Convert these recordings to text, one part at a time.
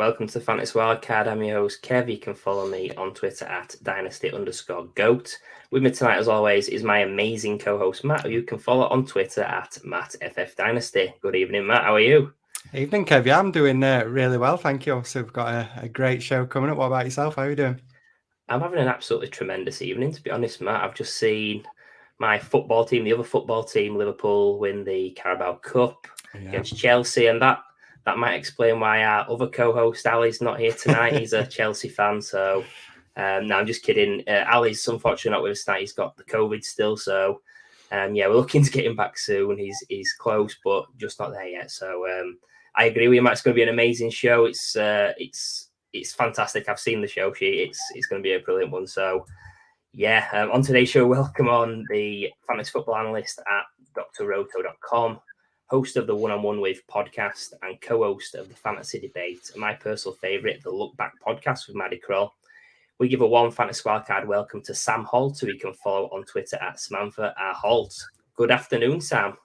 Welcome to Fantasy Wildcard. I'm your host, Kev. You can follow me on Twitter at dynasty_goat. With me tonight, as always, is my amazing co-host, Matt, who you can follow on Twitter at MattFFDynasty. Good evening, Matt. How are you? Evening, Kev. Yeah, I'm doing really well, thank you. So we've got a great show coming up. What about yourself? How are you doing? I'm having an absolutely tremendous evening, to be honest, Matt. I've just seen my football team, the other football team, Liverpool, win the Carabao Cup against Chelsea, and that might explain why our other co-host, Ali's not here tonight. He's a Chelsea fan, so no, I'm just kidding. Ali's unfortunately not with us tonight. He's got the COVID still, so we're looking to get him back soon. He's close, but just not there yet. So I agree with you, Matt. It's going to be an amazing show. It's fantastic. I've seen the show sheet. It's going to be a brilliant one. So on today's show, welcome on the fantasy football analyst at drroto.com, host of the One-on-One With podcast and co-host of the Fantasy Debate, and my personal favourite, the Look Back podcast with Maddie Kroll. We give a warm Fantasy Wildcard welcome to Sam Holt, who you can follow on Twitter at Samantha Holt. Good afternoon, Sam.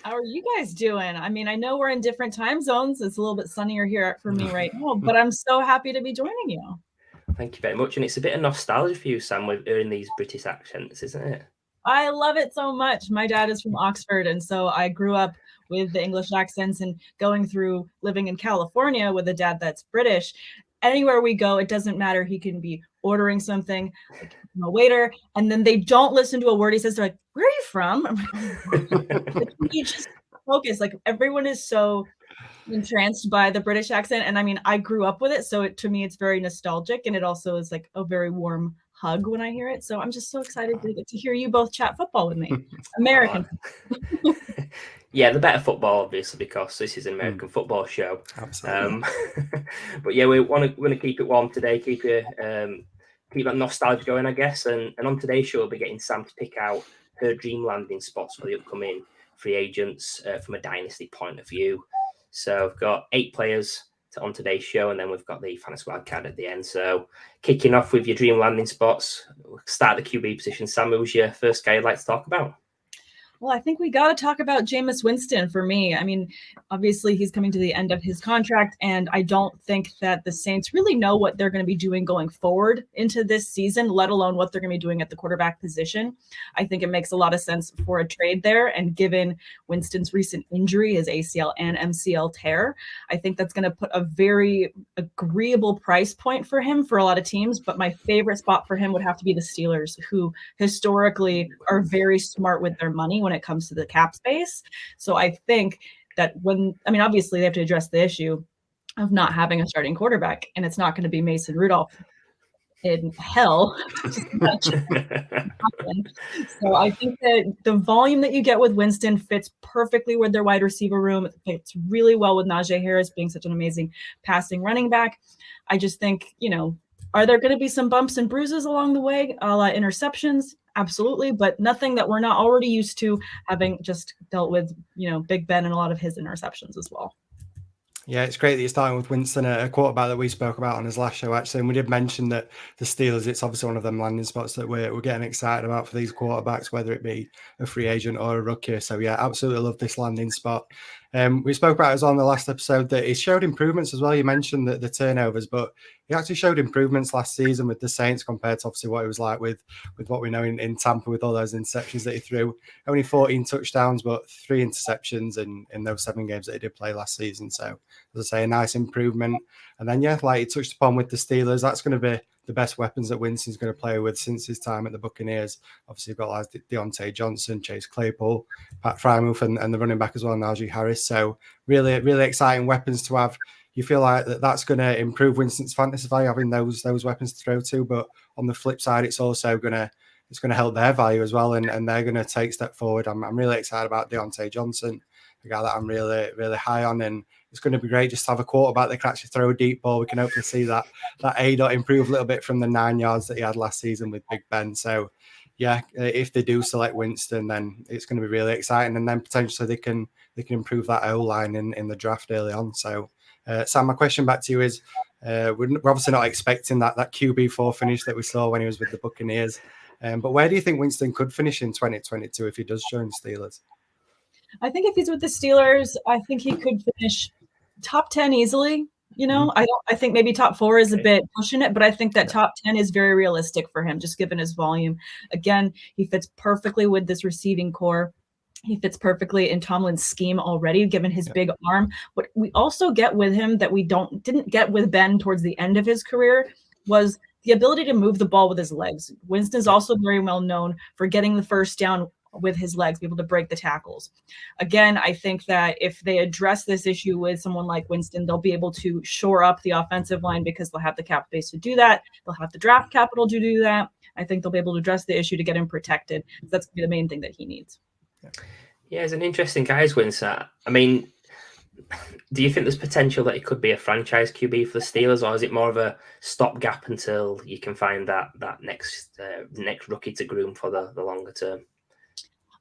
How are you guys doing? I mean, I know we're in different time zones. It's a little bit sunnier here for me right now, but I'm so happy to be joining you. Thank you very much. And it's a bit of nostalgia for you, Sam, with hearing these British accents, isn't it? I love it so much. My dad is from Oxford, and so I grew up with the English accents and going through living in California with a dad that's British. Anywhere we go, it doesn't matter. He can be ordering something, like a waiter, and then they don't listen to a word he says. They're like, "Where are you from?" You just focus. Like, everyone is so entranced by the British accent, and I mean, I grew up with it, so to me, it's very nostalgic, and it also is like a very warm hug when I hear it. So I'm just so excited to get to hear you both chat football with me. American. Yeah, the better football, obviously, because this is an American football show. Absolutely. But yeah, we want to keep it warm today, keep that nostalgia going, I guess. And on today's show, we'll be getting Sam to pick out her dream landing spots for the upcoming free agents from a dynasty point of view. So I've got 8 players on today's show, and then we've got the Fantasy Wildcard at the end. So kicking off with your dream landing spots, we'll start the QB position. Sam, who's your first guy you'd like to talk about? Well, I think we got to talk about Jameis Winston for me. I mean, obviously he's coming to the end of his contract, and I don't think that the Saints really know what they're going to be doing going forward into this season, let alone what they're going to be doing at the quarterback position. I think it makes a lot of sense for a trade there. And given Winston's recent injury, his ACL and MCL tear, I think that's going to put a very agreeable price point for him for a lot of teams. But my favorite spot for him would have to be the Steelers, who historically are very smart with their money when it comes to the cap space. So I think that obviously they have to address the issue of not having a starting quarterback, and it's not going to be Mason Rudolph in hell. So I think that the volume that you get with Winston fits perfectly with their wide receiver room. It fits really well with Najee Harris being such an amazing passing running back. I just think, are there going to be some bumps and bruises along the way, a la interceptions? Absolutely, but nothing that we're not already used to, having just dealt with, Big Ben and a lot of his interceptions as well. Yeah, it's great that you're starting with Winston, a quarterback that we spoke about on his last show, actually. And we did mention that the Steelers, it's obviously one of them landing spots that we're getting excited about for these quarterbacks, whether it be a free agent or a rookie. So, yeah, absolutely love this landing spot. We spoke about it on the last episode that he showed improvements as well. You mentioned the turnovers, but he actually showed improvements last season with the Saints compared to obviously what it was like with what we know in Tampa with all those interceptions that he threw. Only 14 touchdowns, but 3 interceptions in those 7 games that he did play last season. So, as I say, a nice improvement. And then, like he touched upon with the Steelers, that's going to be the best weapons that Winston's going to play with since his time at the Buccaneers. Obviously, you've got like Deontay Johnson, Chase Claypool, Pat Frymouth, and the running back as well, Najee Harris. So really, really exciting weapons to have. You feel like that's going to improve Winston's fantasy value, having those weapons to throw to. But on the flip side, it's also going to help their value as well, and they're going to take a step forward. I'm really excited about Deontay Johnson, a guy that I'm really, really high on, and it's going to be great just to have a quarterback that can actually throw a deep ball. We can hopefully see that A-dot improve a little bit from the 9 yards that he had last season with Big Ben. So, yeah, if they do select Winston, then it's going to be really exciting, and then potentially they can improve that O-line in the draft early on. So, Sam, my question back to you is, we're obviously not expecting that QB4 finish that we saw when he was with the Buccaneers, but where do you think Winston could finish in 2022 if he does join the Steelers? I think if he's with the Steelers, I think he could finish top 10 easily. I think maybe top 4 is a bit pushing it, but I think that top 10 is very realistic for him, just given his volume. Again, he fits perfectly with this receiving core. He fits perfectly in Tomlin's scheme already, given his big arm. What we also get with him that we didn't get with Ben towards the end of his career was the ability to move the ball with his legs. Winston's also very well known for getting the first down with his legs, be able to break the tackles. Again, I think that if they address this issue with someone like Winston, they'll be able to shore up the offensive line because they'll have the cap space to do that. They'll have the draft capital to do that. I think they'll be able to address the issue to get him protected. That's going to be the main thing that he needs. Yeah, he's an interesting guy, Winston. I mean, do you think there's potential that he could be a franchise QB for the Steelers, or is it more of a stopgap until you can find that next rookie to groom for the longer term?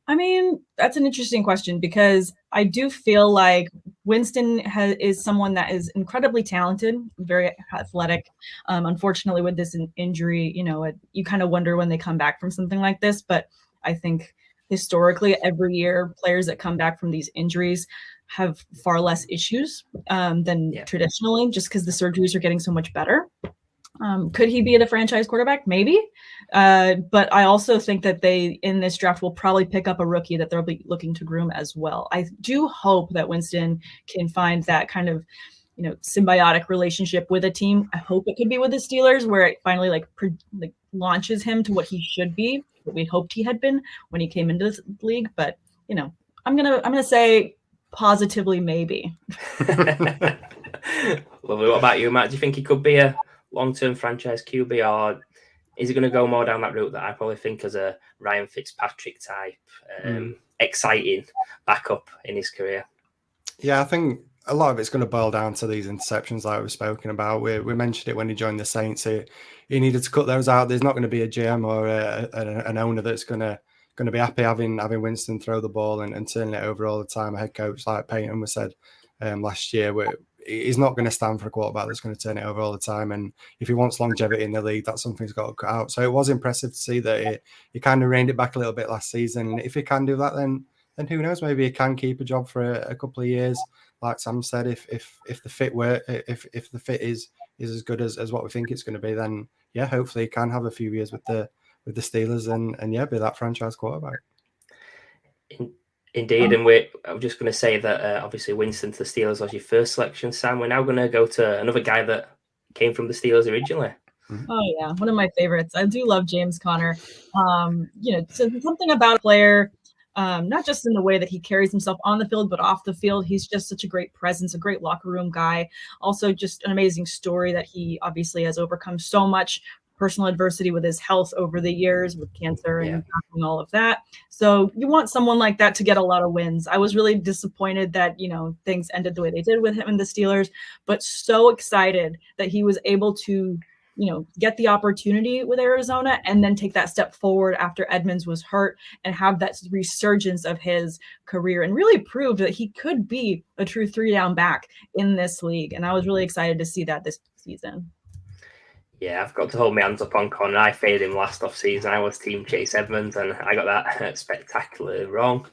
I mean, that's an interesting question because I do feel like Winston is someone that is incredibly talented, very athletic. Unfortunately, with this injury, you kind of wonder when they come back from something like this. But I think historically, every year, players that come back from these injuries have far less issues than traditionally, just because the surgeries are getting so much better. Could he be the franchise quarterback? Maybe. But I also think that they, in this draft, will probably pick up a rookie that they'll be looking to groom as well. I do hope that Winston can find that kind of, symbiotic relationship with a team. I hope it could be with the Steelers, where it finally launches him to what he should be, what we hoped he had been when he came into this league. But, I'm gonna say positively maybe. Lovely. What about you, Matt? Do you think he could be a long-term franchise QB, or is he going to go more down that route that I probably think as a Ryan Fitzpatrick type, exciting backup in his career? Yeah, I think a lot of it's going to boil down to these interceptions like we've spoken about. We mentioned it when he joined the Saints. He needed to cut those out. There's not going to be a GM or an owner that's going to be happy having Winston throw the ball and turning it over all the time. A head coach like Peyton was said last year, he's not going to stand for a quarterback that's going to turn it over all the time. And if he wants longevity in the league, that's something he's got to cut out. So it was impressive to see that he kind of reined it back a little bit last season. And if he can do that, then who knows? Maybe he can keep a job for a couple of years. Like Sam said, if the fit if the fit is as good as what we think it's going to be, then hopefully he can have a few years with the Steelers and be that franchise quarterback. Indeed, and I'm just going to say that obviously Winston to the Steelers was your first selection, Sam. We're now going to go to another guy that came from the Steelers originally. Oh yeah, one of my favorites. I do love James Conner. So something about a player, not just in the way that he carries himself on the field, but off the field. He's just such a great presence, a great locker room guy. Also, just an amazing story that he obviously has overcome so much personal adversity with his health over the years with cancer and all of that. So you want someone like that to get a lot of wins. I was really disappointed that, things ended the way they did with him and the Steelers, but so excited that he was able to, get the opportunity with Arizona and then take that step forward after Edmonds was hurt and have that resurgence of his career and really prove that he could be a true 3-down back in this league. And I was really excited to see that this season. Yeah, I've got to hold my hands up on Conner. I faded him last off-season. I was team Chase Edmonds, and I got that spectacularly wrong.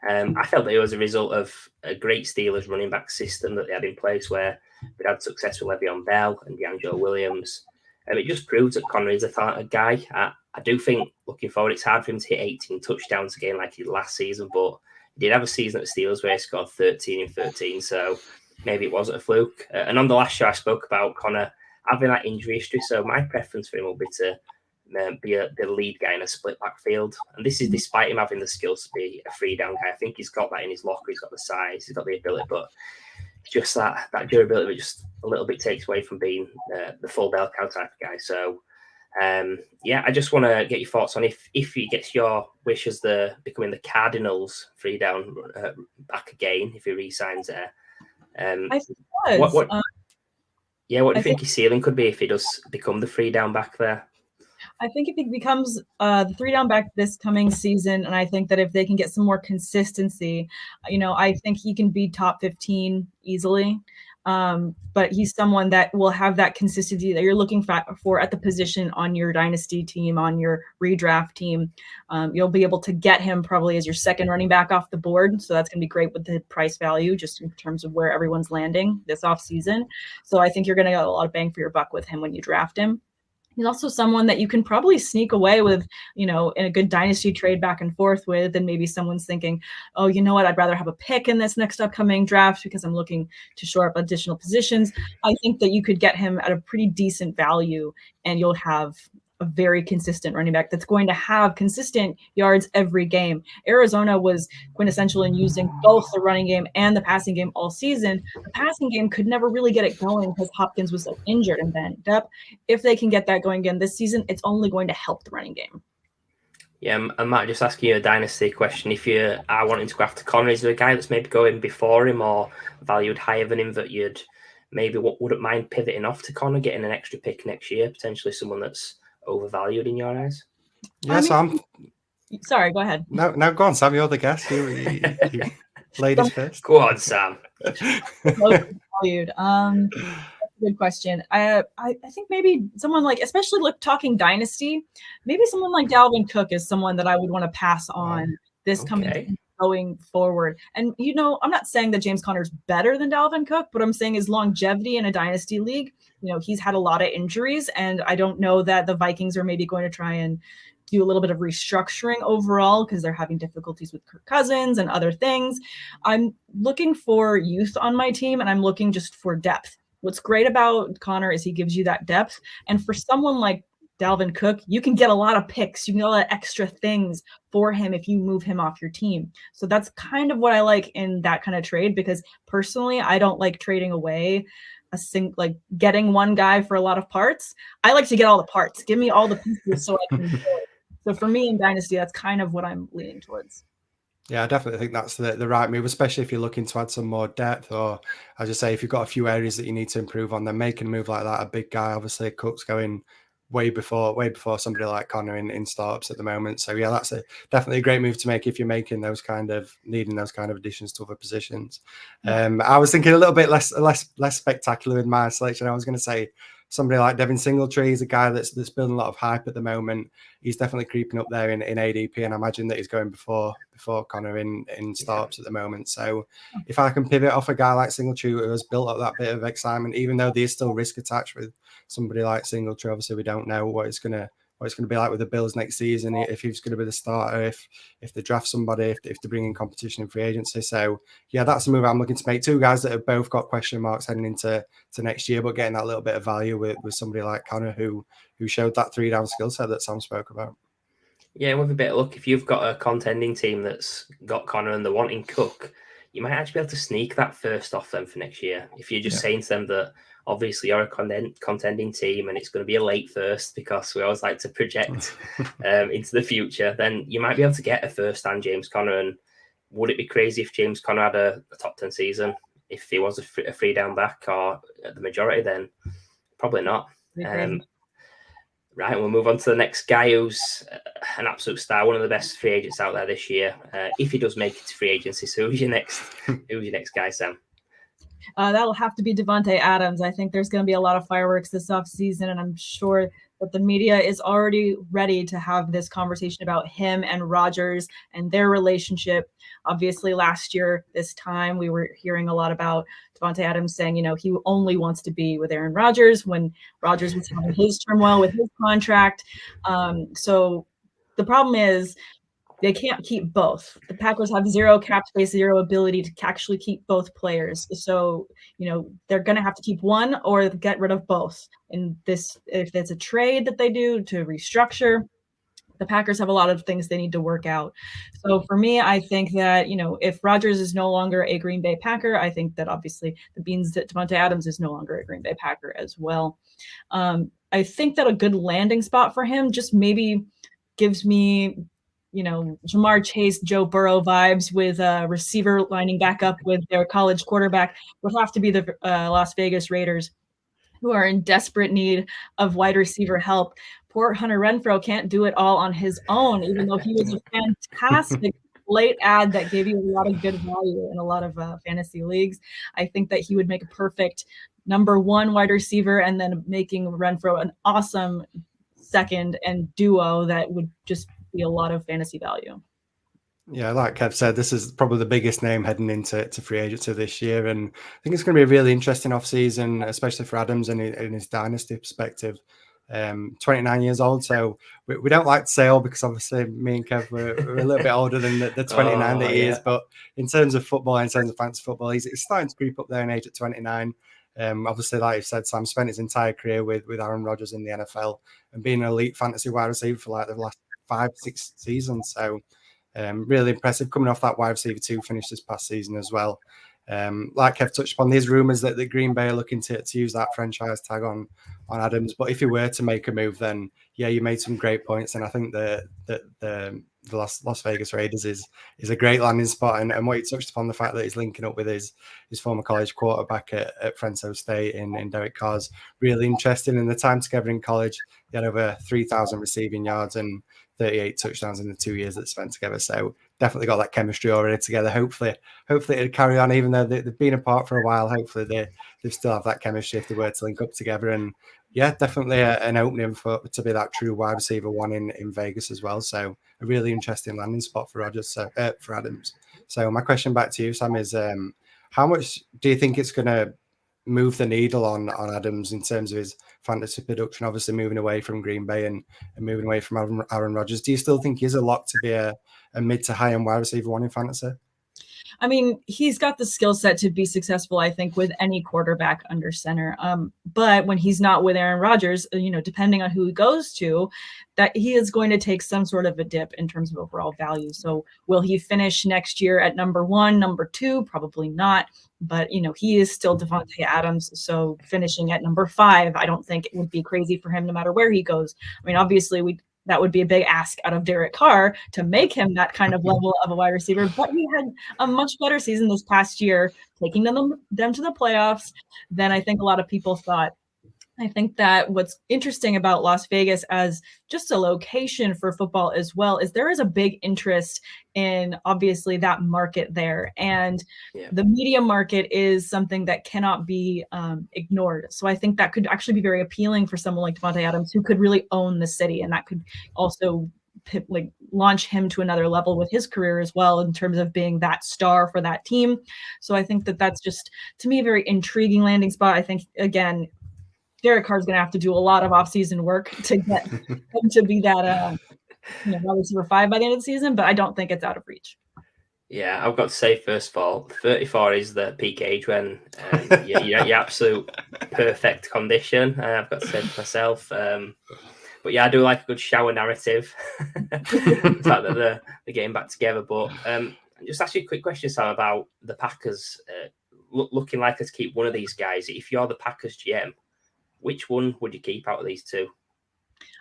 I felt that it was a result of a great Steelers running back system that they had in place where they had success with Le'Veon Bell and DeAngelo Williams. It just proves that Conner is a guy. I do think, looking forward, it's hard for him to hit 18 touchdowns again like he did last season, but he did have a season at the Steelers where he scored 13 in 13, so maybe it wasn't a fluke. And on the last show, I spoke about Conner having that injury history, so my preference for him will be to be the lead guy in a split backfield. And this is despite him having the skills to be a 3-down guy. I think he's got that in his locker. He's got the size, he's got the ability, but just that durability just a little bit takes away from being the full bell cow type of guy. So, I just want to get your thoughts on if he gets your wish as becoming the Cardinals 3-down back again, if he re-signs there. I think it was. What do you think his ceiling could be if he does become the 3-down back there? I think if he becomes the 3-down back this coming season, and I think that if they can get some more consistency, I think he can be top 15 easily. But he's someone that will have that consistency that you're looking for at the position on your dynasty team, on your redraft team. You'll be able to get him probably as your second running back off the board. So that's going to be great with the price value, just in terms of where everyone's landing this offseason. So I think you're going to get a lot of bang for your buck with him when you draft him. He's also someone that you can probably sneak away with, in a good dynasty trade back and forth with, and maybe someone's thinking, oh, you know what, I'd rather have a pick in this next upcoming draft because I'm looking to shore up additional positions. I think that you could get him at a pretty decent value, and you'll have a very consistent running back that's going to have consistent yards every game. Arizona was quintessential in using both the running game and the passing game all season. The passing game could never really get it going because Hopkins was so injured and banged up. If they can get that going again this season, it's only going to help the running game. Yeah, I might just ask you a dynasty question. If you are wanting to go after Connor, is there a guy that's maybe going before him or valued higher than him that you'd maybe wouldn't mind pivoting off to Connor, getting an extra pick next year, potentially someone that's overvalued in your eyes? Yeah, Sam. Sorry, go ahead. No, go on, Sam. You're the guest. You ladies first. Go on, Sam. Overvalued. That's a good question. I think maybe someone like, especially talking dynasty, maybe someone like Dalvin Cook is someone that I would want to pass on this coming going forward. And I'm not saying that James Conner's better than Dalvin Cook, but I'm saying his longevity in a dynasty league. He's had a lot of injuries, and I don't know that the Vikings are maybe going to try and do a little bit of restructuring overall because they're having difficulties with Kirk Cousins and other things. I'm looking for youth on my team, and I'm looking just for depth. What's great about Connor is he gives you that depth. And for someone like Dalvin Cook, you can get a lot of picks. You can get a lot of extra things for him if you move him off your team. So that's kind of what I like in that kind of trade, because personally, I don't like trading away getting one guy for a lot of parts. I like to get all the parts. Give me all the pieces so I can enjoy it. So for me in Dynasty, that's kind of what I'm leaning towards. Yeah, I definitely think that's the right move, especially if you're looking to add some more depth, or as I say, if you've got a few areas that you need to improve on, then making a move like that, a big guy, obviously Cook's going way before somebody like Connor in startups at the moment. So yeah, that's definitely a great move to make if you're making needing those kind of additions to other positions. I was thinking a little bit less spectacular with my selection. I was going to say somebody like Devin Singletary is a guy that's building a lot of hype at the moment. He's definitely creeping up there in ADP, and I imagine that he's going before Connor in startups at the moment. So if I can pivot off a guy like Singletary who has built up that bit of excitement, even though there's still risk attached with somebody like Singletary, obviously we don't know what it's going to be like with the Bills next season, if he's going to be the starter, if they draft somebody, if they bring in competition in free agency. So yeah, that's a move I'm looking to make. Two guys that have both got question marks heading into next year, but getting that little bit of value with somebody like Connor who showed that 3-down skill set that Sam spoke about. Yeah, with a bit of luck, if you've got a contending team that's got Connor and they're wanting Cook, you might actually be able to sneak that first off them for next year. If you're just saying to them that obviously you're a contending team and it's going to be a late first, because we always like to project into the future, then you might be able to get a first and James Conner. And would it be crazy if James Conner had a top 10 season? If he was a 3-down back or the majority, then probably not. Right, we'll move on to the next guy who's an absolute star, one of the best free agents out there this year. If he does make it to free agency, so who's your next guy, Sam? That'll have to be Davante Adams. I think there's going to be a lot of fireworks this offseason, and I'm sure that the media is already ready to have this conversation about him and Rodgers and their relationship. Obviously, last year, this time, we were hearing a lot about Davante Adams saying, he only wants to be with Aaron Rodgers when Rodgers was having his turmoil with his contract. So the problem is, they can't keep both. The Packers have zero cap space, zero ability to actually keep both players. So, they're going to have to keep one or get rid of both. And if it's a trade that they do to restructure, the Packers have a lot of things they need to work out. So for me, I think that, if Rodgers is no longer a Green Bay Packer, I think that obviously that means that Davante Adams is no longer a Green Bay Packer as well. I think that a good landing spot for him just maybe gives me Jamar Chase, Joe Burrow vibes with a receiver lining back up with their college quarterback would have to be the Las Vegas Raiders, who are in desperate need of wide receiver help. Poor Hunter Renfrow can't do it all on his own, even though he was a fantastic late ad that gave you a lot of good value in a lot of fantasy leagues. I think that he would make a perfect number one wide receiver, and then making Renfrow an awesome second and duo that would just be a lot of fantasy value. Yeah, like Kev said, this is probably the biggest name heading into free agency this year. And I think it's going to be a really interesting offseason, especially for Adams and in his dynasty perspective. 29 years old, so we don't like to say old, because obviously me and Kev we're a little bit older than the 29 that he is. But in terms of football, in terms of fantasy football, he's starting to creep up there in age at 29. Obviously, like you said, Sam spent his entire career with Aaron Rodgers in the NFL and being an elite fantasy wide receiver for like the last 5-6 seasons. So really impressive, coming off that wide receiver 2 finish this past season as well. Like Kev touched upon, there's rumours that Green Bay are looking to use that franchise tag on Adams. But if he were to make a move, then yeah, you made some great points, and I think the Las Vegas Raiders is a great landing spot. And what you touched upon, the fact that he's linking up with his former college quarterback at Fresno State in Derek Carr's really interesting. And the time together in college, he had over 3,000 receiving yards and 38 touchdowns in the 2 years that they spent together. So definitely got that chemistry already together. Hopefully it'll carry on, even though they've been apart for a while. Hopefully they still have that chemistry if they were to link up together. And yeah, definitely an opening to be that true wide receiver 1 in Vegas as well. So a really interesting landing spot for for Adams. So my question back to you, Sam, is how much do you think it's going to move the needle on Adams in terms of his fantasy production, obviously moving away from Green Bay and moving away from Aaron Rodgers? Do you still think he's a lock to be a mid to high end wide receiver 1 in fantasy? I mean, he's got the skill set to be successful, I think, with any quarterback under center. But when he's not with Aaron Rodgers, depending on who he goes to, that he is going to take some sort of a dip in terms of overall value. So will he finish next year at number 1, number 2? Probably not. But, he is still Davante Adams. So finishing at number 5, I don't think it would be crazy for him no matter where he goes. I mean, obviously, that would be a big ask out of Derek Carr to make him that kind of level of a wide receiver. But he had a much better season this past year, taking them to the playoffs than I think a lot of people thought. I think that what's interesting about Las Vegas as just a location for football as well is there is a big interest in obviously that market there. And the media market is something that cannot be ignored. So I think that could actually be very appealing for someone like Davante Adams, who could really own the city. And that could also launch him to another level with his career as well, in terms of being that star for that team. So I think that that's just, to me, a very intriguing landing spot. I think, again, Derek Carr's going to have to do a lot of offseason work to get him to be that wide receiver 5 by the end of the season, but I don't think it's out of reach. Yeah, I've got to say, first of all, 34 is the peak age when you're absolute perfect condition. I've got to say to myself. But yeah, I do like a good shower narrative. The fact that they're getting back together. But just ask you a quick question, Sam, about the Packers looking like to keep one of these guys. If you're the Packers GM, which one would you keep out of these two?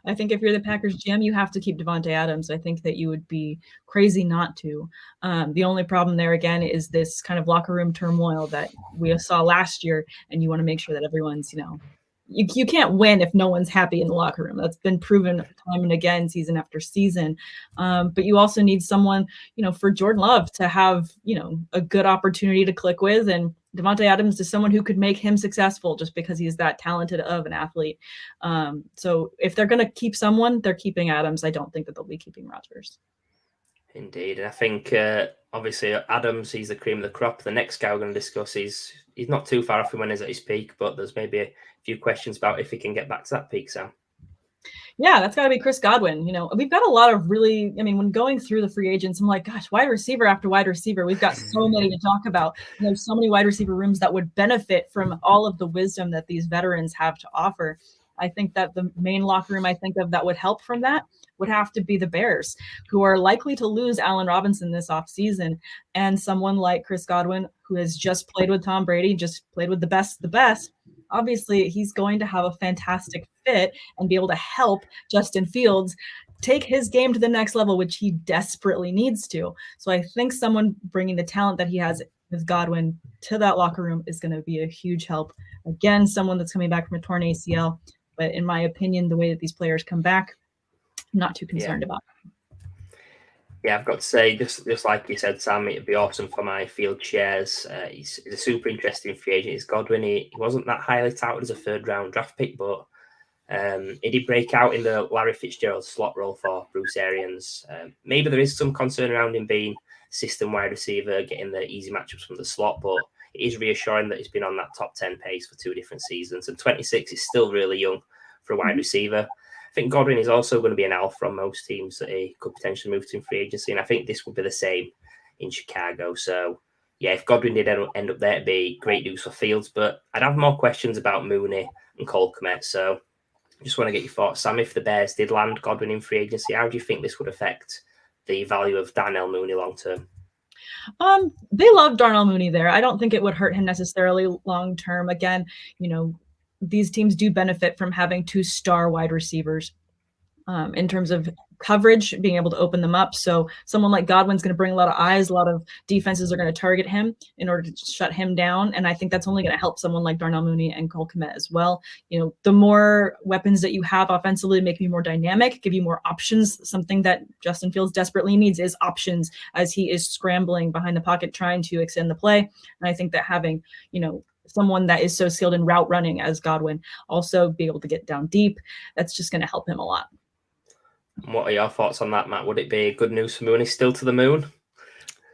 I think if you're the Packers GM, you have to keep Davante Adams. I think that you would be crazy not to. The only problem there, again, is this kind of locker room turmoil that we saw last year, and you want to make sure that everyone's, you can't win if no one's happy in the locker room. That's been proven time and again, season after season. But you also need someone, for Jordan Love to have, a good opportunity to click with. And Davante Adams is someone who could make him successful just because he's that talented of an athlete. So if they're going to keep someone, they're keeping Adams. I don't think that they'll be keeping Rodgers. Indeed. And I think, obviously, Adams, he's the cream of the crop. The next guy we're going to discuss, he's not too far off from when he's at his peak, but there's maybe a few questions about if he can get back to that peak, Sam. Yeah, that's got to be Chris Godwin. We've got a lot of really, when going through the free agents, I'm like, gosh, wide receiver after wide receiver. We've got so many to talk about. There's so many wide receiver rooms that would benefit from all of the wisdom that these veterans have to offer. I think that the main locker room I think of that would help from that would have to be the Bears, who are likely to lose Allen Robinson this offseason, and someone like Chris Godwin, who has just played with Tom Brady, just played with the best. Obviously, he's going to have a fantastic fit and be able to help Justin Fields take his game to the next level, which he desperately needs to. So I think someone bringing the talent that he has with Godwin to that locker room is going to be a huge help. Again, someone that's coming back from a torn ACL. But in my opinion, the way that these players come back, I'm not too concerned about. Yeah, I've got to say, just like you said, Sam, it'd be awesome for my field shares. He's a super interesting free agent. He's Godwin. He wasn't that highly touted as a third-round draft pick, but he did break out in the Larry Fitzgerald slot role for Bruce Arians. Maybe there is some concern around him being system wide receiver, getting the easy matchups from the slot, but it is reassuring that he's been on that top 10 pace for 2 different seasons. And 26 is still really young for a wide receiver. I think Godwin is also going to be an alpha on most teams that he could potentially move to in free agency. And I think this would be the same in Chicago. So, yeah, if Godwin did end up there, it'd be great news for Fields. But I'd have more questions about Mooney and Cole Kmet. So I just want to get your thoughts, Sam. If the Bears did land Godwin in free agency, how do you think this would affect the value of Darnell Mooney long term? They love Darnell Mooney there. I don't think it would hurt him necessarily long term. Again, these teams do benefit from having 2 star wide receivers in terms of coverage, being able to open them up. So someone like Godwin's going to bring a lot of eyes. A lot of defenses are going to target him in order to shut him down. And I think that's only going to help someone like Darnell Mooney and Cole Kmet as well. The more weapons that you have offensively make you more dynamic, give you more options. Something that Justin Fields desperately needs is options as he is scrambling behind the pocket, trying to extend the play. And I think that having, someone that is so skilled in route running as Godwin, also be able to get down deep, that's just going to help him a lot. What are your thoughts on that, Matt? Would it be good news for Mooney still to the moon?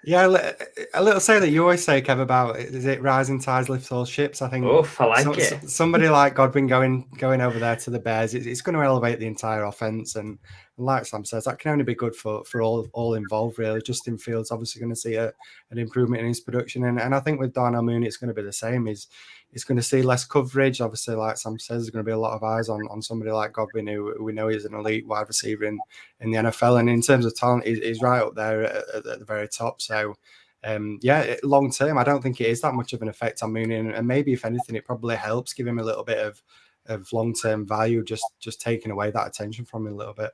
Yeah, a little say that you always say, Kev, about is it rising tides lift all ships? I think. I like it. Somebody like Godwin going over there to the Bears, it's going to elevate the entire offense, and like Sam says, that can only be good for all involved. Really, Justin Fields obviously going to see an improvement in his production, and I think with Darnell Mooney, it's going to be the same. He's going to see less coverage. Obviously, like Sam says, there's going to be a lot of eyes on somebody like Godwin, who we know is an elite wide receiver in the NFL. And in terms of talent, he's right up there at the very top. So, long term, I don't think it is that much of an effect on Mooney. And maybe, if anything, it probably helps give him a little bit of long-term value, just taking away that attention from him a little bit.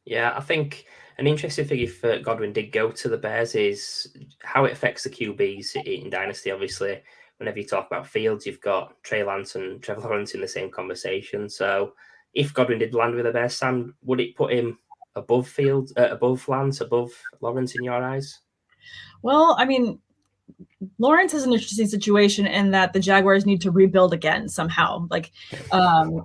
Yeah, I think an interesting thing if Godwin did go to the Bears is how it affects the QBs in Dynasty, obviously. Whenever you talk about Fields, you've got Trey Lance and Trevor Lawrence in the same conversation. So if Godwin did land with the Bears, Sam, would it put him above Fields, above Lance, above Lawrence in your eyes? Well, I mean, Lawrence is an interesting situation in that the Jaguars need to rebuild again somehow. Like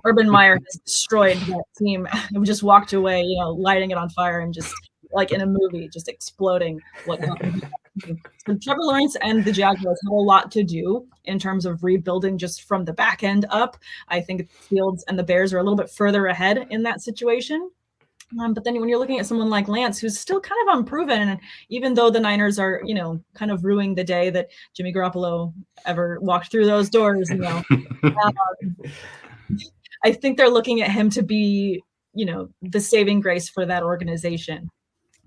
Urban Meyer has destroyed that team and just walked away, lighting it on fire and just like in a movie, just exploding what happened. So Trevor Lawrence and the Jaguars have a lot to do in terms of rebuilding just from the back end up. I think Fields and the Bears are a little bit further ahead in that situation. But then when you're looking at someone like Lance, who's still kind of unproven, and even though the Niners are, kind of ruining the day that Jimmy Garoppolo ever walked through those doors, I think they're looking at him to be, the saving grace for that organization.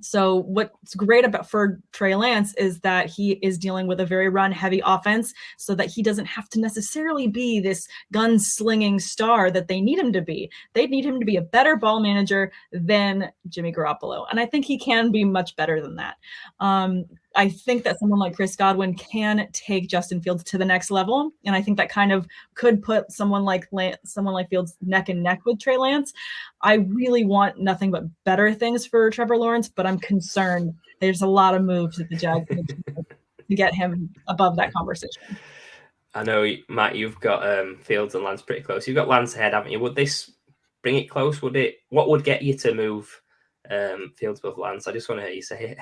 So what's great for Trey Lance is that he is dealing with a very run-heavy offense so that he doesn't have to necessarily be this gun-slinging star that they need him to be. They need him to be a better ball manager than Jimmy Garoppolo. And I think he can be much better than that. I think that someone like Chris Godwin can take Justin Fields to the next level. And I think that kind of could put someone like Fields neck and neck with Trey Lance. I really want nothing but better things for Trevor Lawrence, but I'm concerned there's a lot of moves that the Jags to get him above that conversation. I know, Matt, you've got Fields and Lance pretty close. You've got Lance ahead, haven't you? Would this bring it close? What would get you to move Fields above Lance? I just want to hear you say it.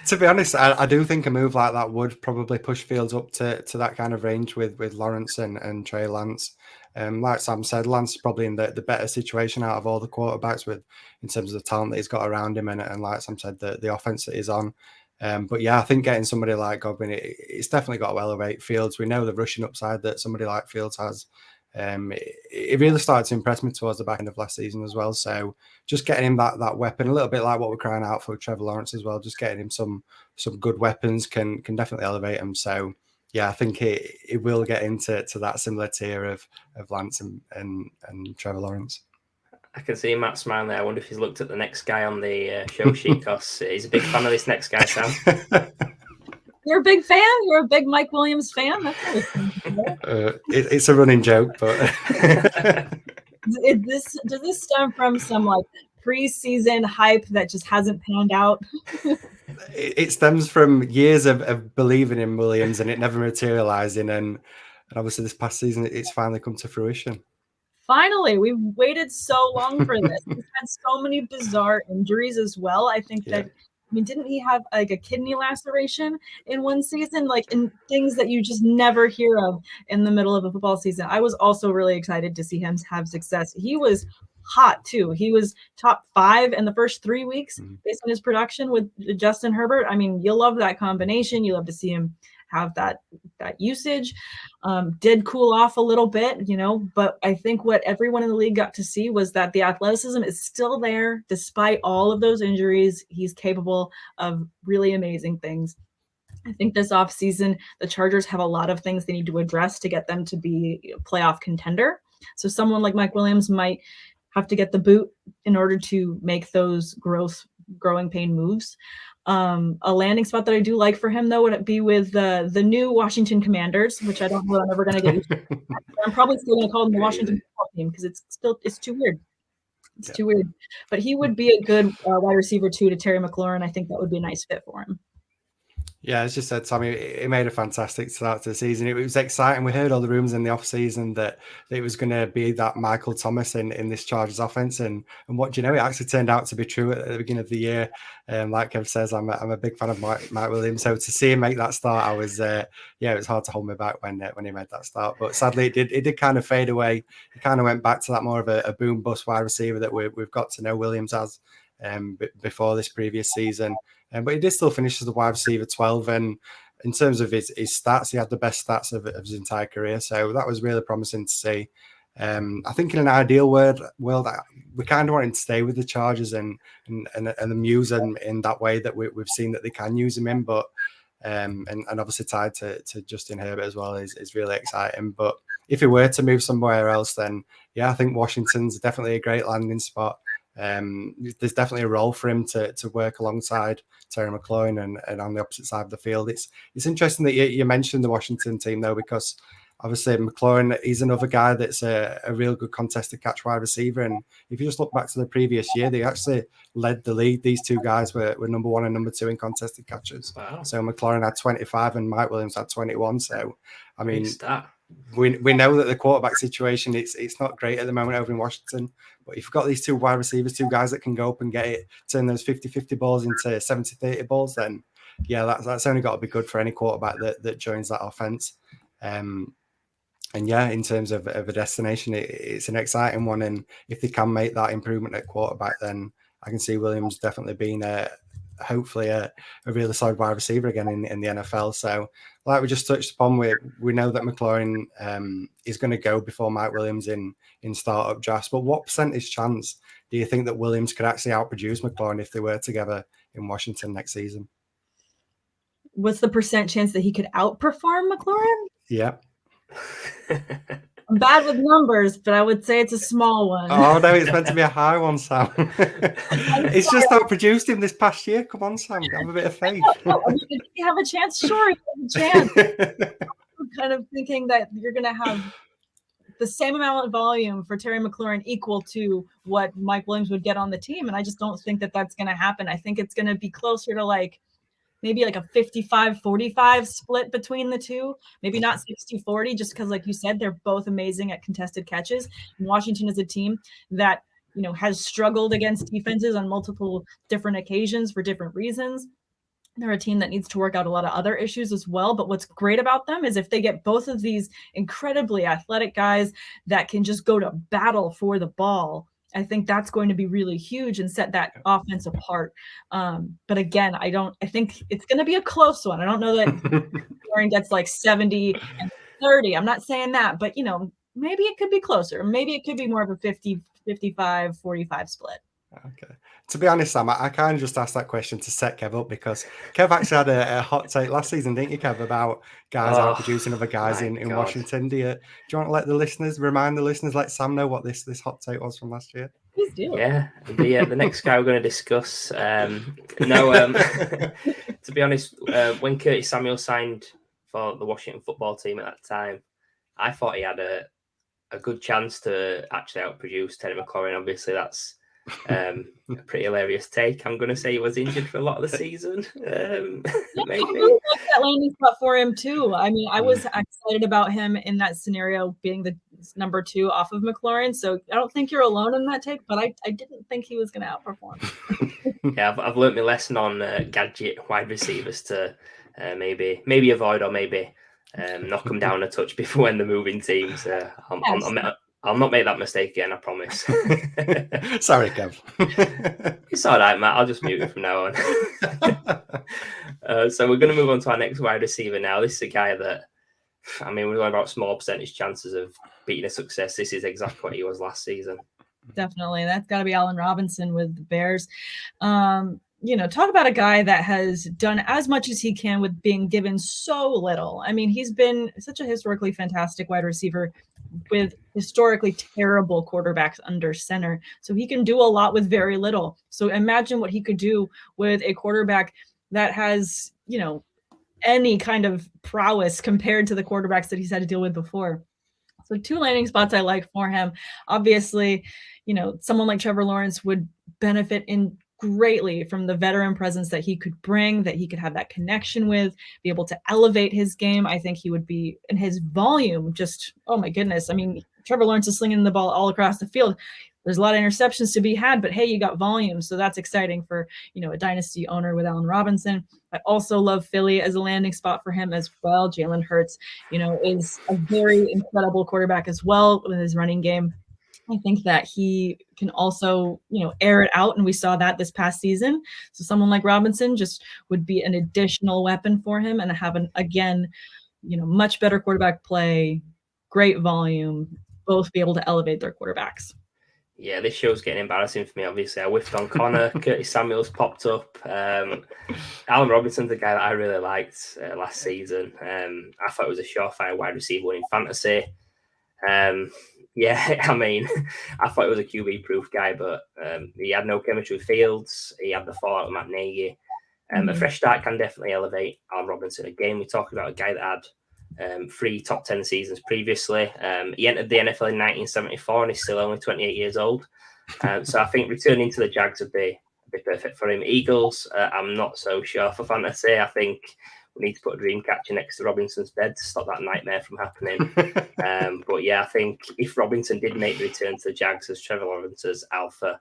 To be honest, I do think a move like that would probably push Fields up to that kind of range with Lawrence and Trey Lance. Like Sam said, Lance is probably in the better situation out of all the quarterbacks in terms of the talent that he's got around him, and like Sam said, the offense that he's on. But yeah, I think getting somebody like Godwin, it's definitely got to elevate Fields. We know the rushing upside that somebody like Fields has. It really started to impress me towards the back end of last season as well. So just getting him that weapon, a little bit like what we're crying out for Trevor Lawrence as well. Just getting him some good weapons can definitely elevate him. So yeah, I think it will get into that similar tier of Lance and Trevor Lawrence. I can see Matt smiling there. I wonder if he's looked at the next guy on the show sheet because he's a big fan of this next guy, Sam. You're a big fan? You're a big Mike Williams fan? That's it's a running joke, but does this stem from some like preseason hype that just hasn't panned out. It stems from years of believing in Williams and it never materializing. And obviously this past season, it's finally come to fruition. Finally, we've waited so long for this. He's had so many bizarre injuries as well. I think that, I mean, didn't he have like a kidney laceration in one season? Like in things that you just never hear of in the middle of a football season. I was also really excited to see him have success. He was hot too. He was top 5 in the first 3 weeks based on his production with Justin Herbert. I mean, you'll love that combination. You love to see him have that usage. Did cool off a little bit, but I think what everyone in the league got to see was that the athleticism is still there despite all of those injuries. He's capable of really amazing things. I think this offseason, the Chargers have a lot of things they need to address to get them to be a playoff contender. So someone like Mike Williams might have to get the boot in order to make those growing pain moves. A landing spot that I do like for him, though, would it be with the new Washington Commanders, which I don't know I'm ever going to get used to. I'm probably still going to call them the Washington football team because it's too weird. It's too weird. But he would be a good wide receiver, too, to Terry McLaurin. I think that would be a nice fit for him. Yeah, as you said, Tommy, it made a fantastic start to the season. It was exciting. We heard all the rumors in the offseason that it was going to be that Michael Thomas in this Chargers offense. And what do you know? It actually turned out to be true at the beginning of the year. Like Kev says, I'm a big fan of Mike Williams. So to see him make that start, I was, it was hard to hold me back when he made that start. But sadly, it did kind of fade away. He kind of went back to that more of a boom bust wide receiver that we've got to know Williams as before this previous season. But he did still finish as the wide receiver 12. And in terms of his stats, he had the best stats of his entire career. So that was really promising to see. I think in an ideal world, we kind of want him to stay with the Chargers and amuse him in that way that we've seen that they can use him in. But and obviously tied to Justin Herbert as well is really exciting. But if he were to move somewhere else, then I think Washington's definitely a great landing spot. There's definitely a role for him to work alongside Terry McLaurin and on the opposite side of the field. It's interesting that you mentioned the Washington team though, because obviously McLaurin, he's another guy that's a real good contested catch wide receiver. And if you just look back to the previous year, they actually led the league. These two guys were number 1 and number 2 in contested catches. Wow. So McLaurin had 25 and Mike Williams had 21. So, I mean, we know that the quarterback situation, it's not great at the moment over in Washington. But if you've got these two wide receivers, two guys that can go up and get it, turn those 50-50 balls into 70-30 balls, then that's only got to be good for any quarterback that joins that offense. And in terms of a destination, it's an exciting one. And if they can make that improvement at quarterback, then I can see Williams definitely being hopefully a really solid wide receiver again in the NFL. So like we just touched upon, we know that McLaurin is going to go before Mike Williams in startup drafts. But what percentage chance do you think that Williams could actually outproduce McLaurin if they were together in Washington next season? What's the percent chance that he could outperform McLaurin? Yeah. I'm bad with numbers, but I would say it's a small one. Oh, no, it's meant to be a high one, Sam. It's just outproduced him this past year. Come on, Sam, have a bit of faith. I mean, if you have a chance, sure, you have a chance. I'm kind of thinking that you're going to have the same amount of volume for Terry McLaurin equal to what Mike Williams would get on the team, and I just don't think that that's going to happen. I think it's going to be closer to maybe a 55-45 split between the two, maybe not 60-40, just because, like you said, they're both amazing at contested catches. And Washington is a team that, has struggled against defenses on multiple different occasions for different reasons. They're a team that needs to work out a lot of other issues as well. But what's great about them is if they get both of these incredibly athletic guys that can just go to battle for the ball, I think that's going to be really huge and set that offense apart. But again, I think it's going to be a close one. I don't know that Warren gets 70 and 30. I'm not saying that, but maybe it could be closer. Maybe it could be more of a 55-45 split. Okay. To be honest, Sam, I kind of just asked that question to set Kev up because Kev actually had a hot take last season, didn't you, Kev, about guys outproducing other guys in Washington. Do you want to remind the listeners, let Sam know what this hot take was from last year? Please do. Yeah, the next guy we're going to discuss. To be honest, when Curtis Samuel signed for the Washington football team at that time, I thought he had a good chance to actually outproduce Terry McLaurin. Obviously, that's A pretty hilarious take. I'm going to say he was injured for a lot of the season. Maybe. I really like that landing spot for him too. I mean, I was excited about him in that scenario being the number 2 off of McLaurin. So I don't think you're alone in that take, but I didn't think he was going to outperform. Yeah, I've learned my lesson on gadget wide receivers to maybe avoid or maybe knock them down a touch before when they're moving teams. I'll not make that mistake again, I promise. Sorry, Kev. It's all right, Matt. I'll just mute it from now on. So we're going to move on to our next wide receiver now. This is a guy that, I mean, we're talking about small percentage chances of beating a success. This is exactly what he was last season. Definitely. That's got to be Allen Robinson with the Bears. Talk about a guy that has done as much as he can with being given so little. I mean, he's been such a historically fantastic wide receiver with historically terrible quarterbacks under center. So he can do a lot with very little. So imagine what he could do with a quarterback that has, any kind of prowess compared to the quarterbacks that he's had to deal with before. So 2 landing spots I like for him. Obviously, someone like Trevor Lawrence would benefit greatly from the veteran presence that he could bring, that he could have that connection with, be able to elevate his game. I think he would be, in his volume, just, oh my goodness. I mean, Trevor Lawrence is slinging the ball all across the field. There's a lot of interceptions to be had, but hey, you got volume. So that's exciting for, a dynasty owner with Allen Robinson. I also love Philly as a landing spot for him as well. Jalen Hurts, is a very incredible quarterback as well with his running game. I think that he can also, air it out. And we saw that this past season. So someone like Robinson just would be an additional weapon for him and have much better quarterback play, great volume, both be able to elevate their quarterbacks. Yeah, this show's getting embarrassing for me, obviously. I whiffed on Connor. Curtis Samuel's popped up. Allen Robinson's the guy that I really liked last season. I thought it was a surefire wide receiver winning fantasy. Yeah, I mean, I thought it was a QB-proof guy, but he had no chemistry with Fields. He had the fallout of Matt Nagy. A fresh start can definitely elevate Allen Robinson. Again, we're talking about a guy that had 3 top 10 seasons previously. He entered the NFL in 1974 and he's still only 28 years old. So I think returning to the Jags would be perfect for him. Eagles, I'm not so sure for fantasy. I think we need to put a dream catcher next to Robinson's bed to stop that nightmare from happening. But yeah, I think if Robinson did make the return to the Jags as Trevor Lawrence's alpha,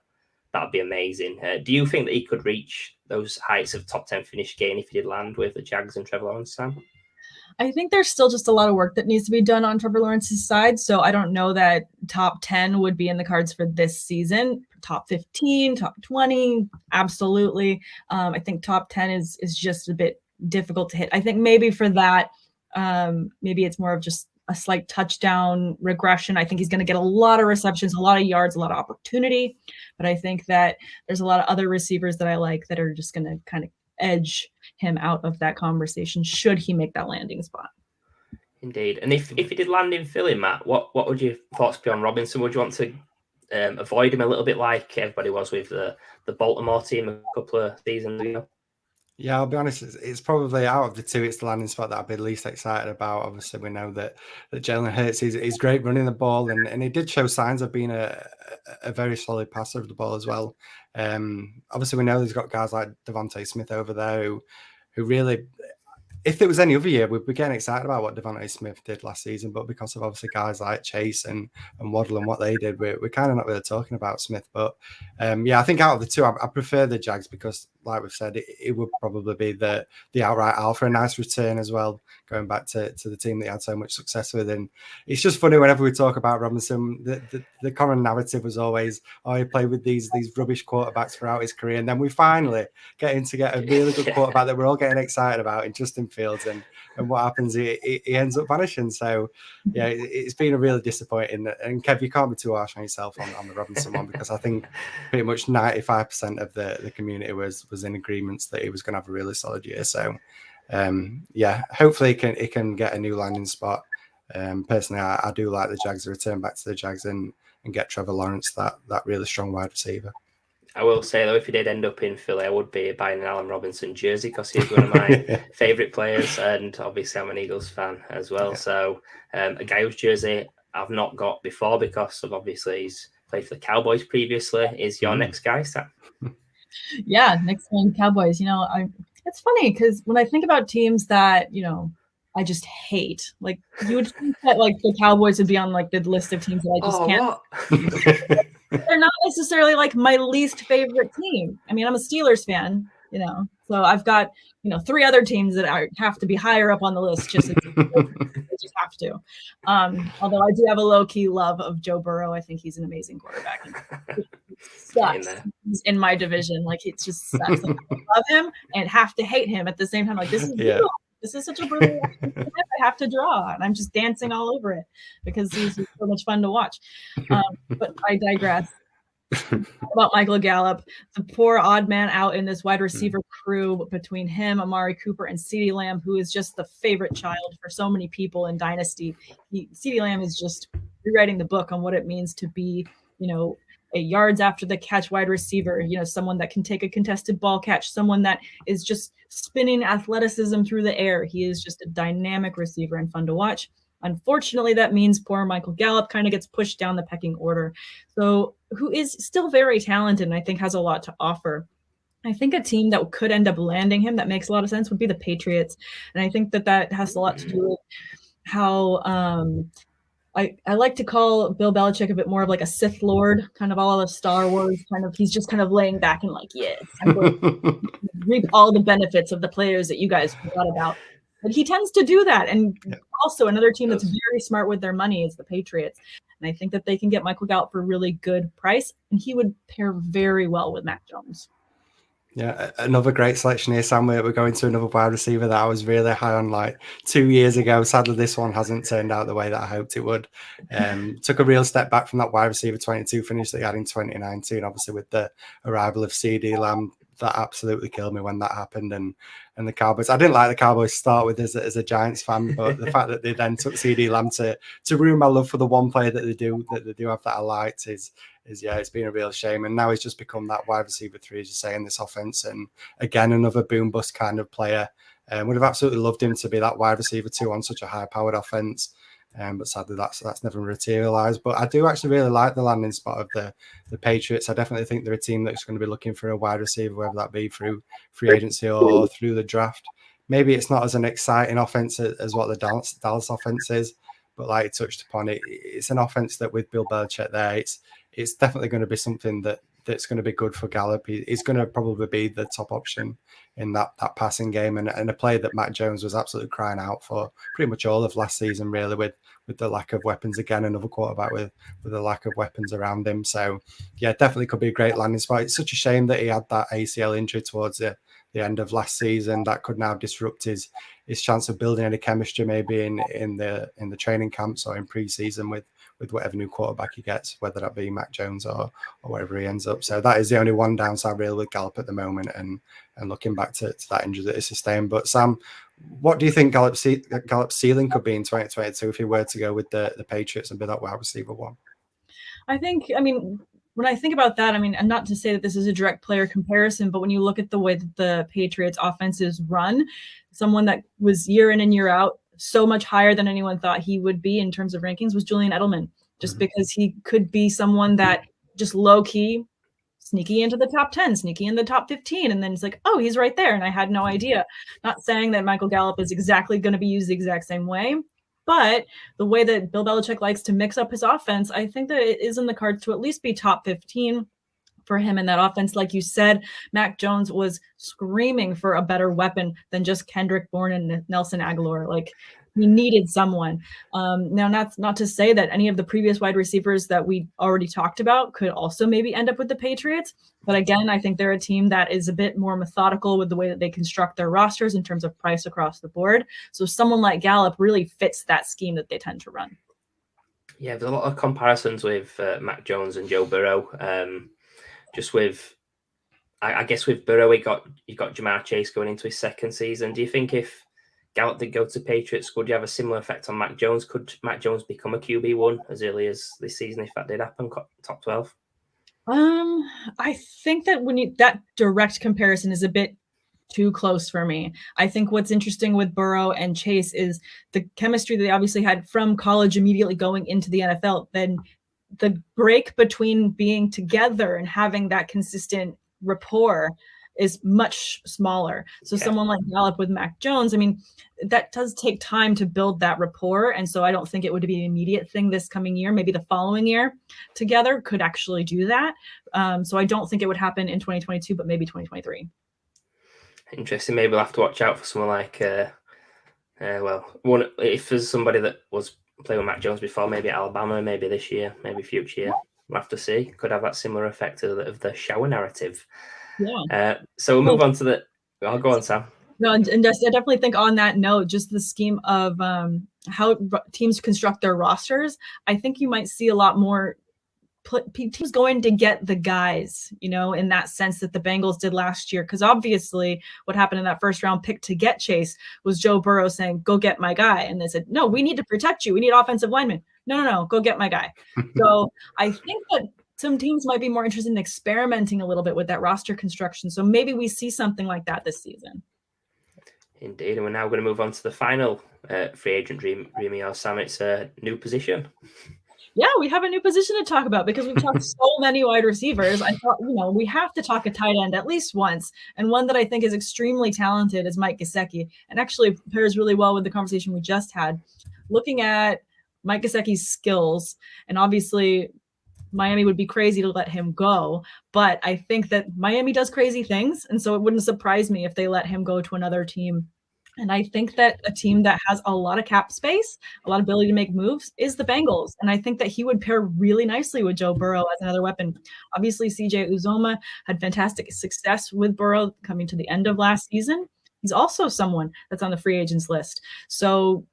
that'd be amazing. Do you think that he could reach those heights of top 10 finish again if he did land with the Jags and Trevor Lawrence, Sam? I think there's still just a lot of work that needs to be done on Trevor Lawrence's side. So I don't know that top 10 would be in the cards for this season. Top 15, top 20, absolutely. I think top 10 is just a bit difficult to hit. I think maybe for that, maybe it's more of just a slight touchdown regression. I think he's going to get a lot of receptions, a lot of yards, a lot of opportunity. But I think that there's a lot of other receivers that I like that are just going to kind of edge him out of that conversation should he make that landing spot. Indeed. And if he did land in Philly, Matt, what would your thoughts be on Robinson? Would you want to avoid him a little bit like everybody was with the Baltimore team a couple of seasons ago? Yeah, I'll be honest, it's probably out of the 2, it's the landing spot that I'd be least excited about. Obviously, we know that Jalen Hurts is great running the ball, and he did show signs of being a very solid passer of the ball as well. Obviously, we know he's got guys like Devontae Smith over there who really, if it was any other year, we'd be getting excited about what Devontae Smith did last season. But because of obviously guys like Chase and Waddle and what they did, we're kind of not really talking about Smith. But yeah, I think out of the 2, I prefer the Jags because, like we've said, it would probably be the outright alpha, a nice return as well, going back to the team that he had so much success with. And it's just funny whenever we talk about Robinson, the common narrative was always, oh, he played with these rubbish quarterbacks throughout his career. And then we finally get a really good quarterback that we're all getting excited about in Justin Fields. And what happens, he ends up vanishing. So, yeah, it's been a really disappointing. And Kev, you can't be too harsh on yourself on the Robinson one, because I think pretty much 95% of the community was in agreement that he was going to have a really solid year. So, yeah, hopefully he can get a new landing spot. Personally, I do like the Jags to return back to the Jags and get Trevor Lawrence, that really strong wide receiver. I will say, though, if he did end up in Philly, I would be buying an Allen Robinson jersey because he's one of my favourite players, and obviously I'm an Eagles fan as well. Yeah. So a guy whose jersey I've not got before because of obviously his played for the Cowboys previously, is your next guy, Sam. Yeah, next one, Cowboys. It's funny because when I think about teams that, I just hate, like you would think that like the Cowboys would be on like the list of teams that I just can't. They're not necessarily like my least favorite team. I mean, I'm a Steelers fan, so I've got, 3 other teams that have to be higher up on the list. Just have to. Although I do have a low key love of Joe Burrow. I think he's an amazing quarterback. It sucks. He's in my division. Like it just sucks. Like, I love him and have to hate him at the same time. Like this is brutal. This is such a brutal I have to draw, and I'm just dancing all over it because he's so much fun to watch. But I digress. About Michael Gallup, the poor odd man out in this wide receiver crew between him, Amari Cooper, and CeeDee Lamb, who is just the favorite child for so many people in Dynasty. CeeDee Lamb is just rewriting the book on what it means to be, a yards after the catch wide receiver, someone that can take a contested ball catch, someone that is just spinning athleticism through the air. He is just a dynamic receiver and fun to watch. Unfortunately, that means poor Michael Gallup kind of gets pushed down the pecking order. So who is still very talented and I think has a lot to offer. I think a team that could end up landing him that makes a lot of sense would be the Patriots. And I think that has a lot to do with how I like to call Bill Belichick a bit more of like a Sith Lord, kind of all of Star Wars, he's just kind of laying back and like, yes, I'm going to reap all the benefits of the players that you guys forgot about. But he tends to do that. And also another team that's very smart with their money is the Patriots. And I think that they can get Michael Gallup for a really good price. And he would pair very well with Mac Jones. Yeah, another great selection here, Sam. We're going to another wide receiver that I was really high on like 2 years ago. Sadly, this one hasn't turned out the way that I hoped it would. Took a real step back from that wide receiver 22 finish that he had in 2019. Obviously, with the arrival of CeeDee Lamb, that absolutely killed me when that happened. And the Cowboys, I didn't like the Cowboys to start with as a Giants fan, but the fact that they then took CeeDee Lamb to ruin my love for the one player that they do have that I liked is it's been a real shame. And now he's just become that wide receiver 3, as you say, in this offense. And again, another boom bust kind of player. Would have absolutely loved him to be that wide receiver 2 on such a high powered offense. But sadly, that's never materialized. But I do actually really like the landing spot of the Patriots. I definitely think they're a team that's going to be looking for a wide receiver, whether that be through free agency or through the draft. Maybe it's not as an exciting offense as what the Dallas offense is, but like you touched upon, it's an offense that with Bill Belichick there, it's definitely going to be something that's going to be good for Gallup. He's going to probably be the top option in that passing game, and a player that Mac Jones was absolutely crying out for pretty much all of last season, really, with the lack of weapons. Again, another quarterback with the lack of weapons around him. So, yeah, definitely could be a great landing spot. It's such a shame that he had that ACL injury towards the end of last season. That could now disrupt his chance of building any chemistry, maybe in the training camps or in preseason with whatever new quarterback he gets, whether that be Mac Jones or wherever he ends up. So that is the only one downside really with Gallup at the moment, and looking back to that injury that he sustained. But Sam, what do you think Gallup's ceiling could be in 2022 if he were to go with the Patriots and be that wide receiver 1? When I think about that, and not to say that this is a direct player comparison, but when you look at the way that the Patriots offenses run, someone that was year in and year out so much higher than anyone thought he would be in terms of rankings was Julian Edelman, just because he could be someone that just low key, sneaky into the top 10, sneaky in the top 15. And then it's like, oh, he's right there. And I had no idea. Not saying that Michael Gallup is exactly going to be used the exact same way, but the way that Bill Belichick likes to mix up his offense, I think that it is in the cards to at least be top 15 for him in that offense. Like you said, Mac Jones was screaming for a better weapon than just Kendrick Bourne and Nelson Aguilar. Like, he needed someone. Now, not to say that any of the previous wide receivers that we already talked about could also maybe end up with the Patriots. But again, I think they're a team that is a bit more methodical with the way that they construct their rosters in terms of price across the board. So someone like Gallup really fits that scheme that they tend to run. Yeah, there's a lot of comparisons with Mac Jones and Joe Burrow. Just with, I guess with Burrow, you got Jamar Chase going into his second season. Do you think if Gallup did go to Patriots, would you have a similar effect on Mac Jones? Could Mac Jones become a QB1 as early as this season if that did happen, top 12? I think that that direct comparison is a bit too close for me. I think what's interesting with Burrow and Chase is the chemistry they obviously had from college immediately going into the NFL. Then the break between being together and having that consistent rapport is much smaller. So someone like Gallup with Mac Jones, I mean, that does take time to build that rapport. And so I don't think it would be an immediate thing this coming year. Maybe the following year together could actually do that. So I don't think it would happen in 2022, but maybe 2023. Interesting. Maybe we'll have to watch out for someone like, if there's somebody that was playing with Mac Jones before, maybe Alabama, maybe this year, maybe future year. We'll have to see. Could have that similar effect of the shower narrative. Yeah. So we'll move on to the. I'll go on, Sam. No, and just, I definitely think on that note, just the scheme of how teams construct their rosters, I think you might see a lot more teams going to get the guys, in that sense that the Bengals did last year. Because obviously what happened in that first round pick to get Chase was Joe Burrow saying, go get my guy. And they said, no, we need to protect you. We need offensive linemen. No, go get my guy. So I think that some teams might be more interested in experimenting a little bit with that roster construction. So maybe we see something like that this season. Indeed. And we're now going to move on to the final free agent dream of Sam. It's a new position. Yeah, we have a new position to talk about because we've talked so many wide receivers. I thought, we have to talk a tight end at least once. And one that I think is extremely talented is Mike Giseki, and actually pairs really well with the conversation we just had. Looking at Mike Geseki's skills, and obviously Miami would be crazy to let him go, but I think that Miami does crazy things, and so it wouldn't surprise me if they let him go to another team. And I think that a team that has a lot of cap space, a lot of ability to make moves is the Bengals. And I think that he would pair really nicely with Joe Burrow as another weapon. Obviously, CJ Uzomah had fantastic success with Burrow coming to the end of last season. He's also someone that's on the free agents list. So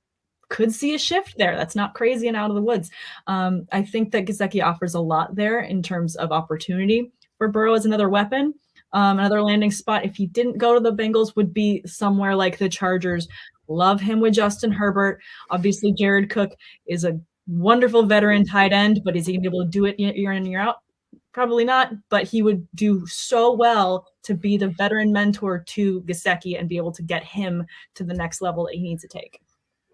could see a shift there. That's not crazy and out of the woods. I think that Giseki offers a lot there in terms of opportunity for Burrow as another weapon. Another landing spot, if he didn't go to the Bengals, would be somewhere like the Chargers. Love him with Justin Herbert. Obviously, Jared Cook is a wonderful veteran tight end, but is he going to be able to do it year in and year out? Probably not, but he would do so well to be the veteran mentor to Giseki and be able to get him to the next level that he needs to take.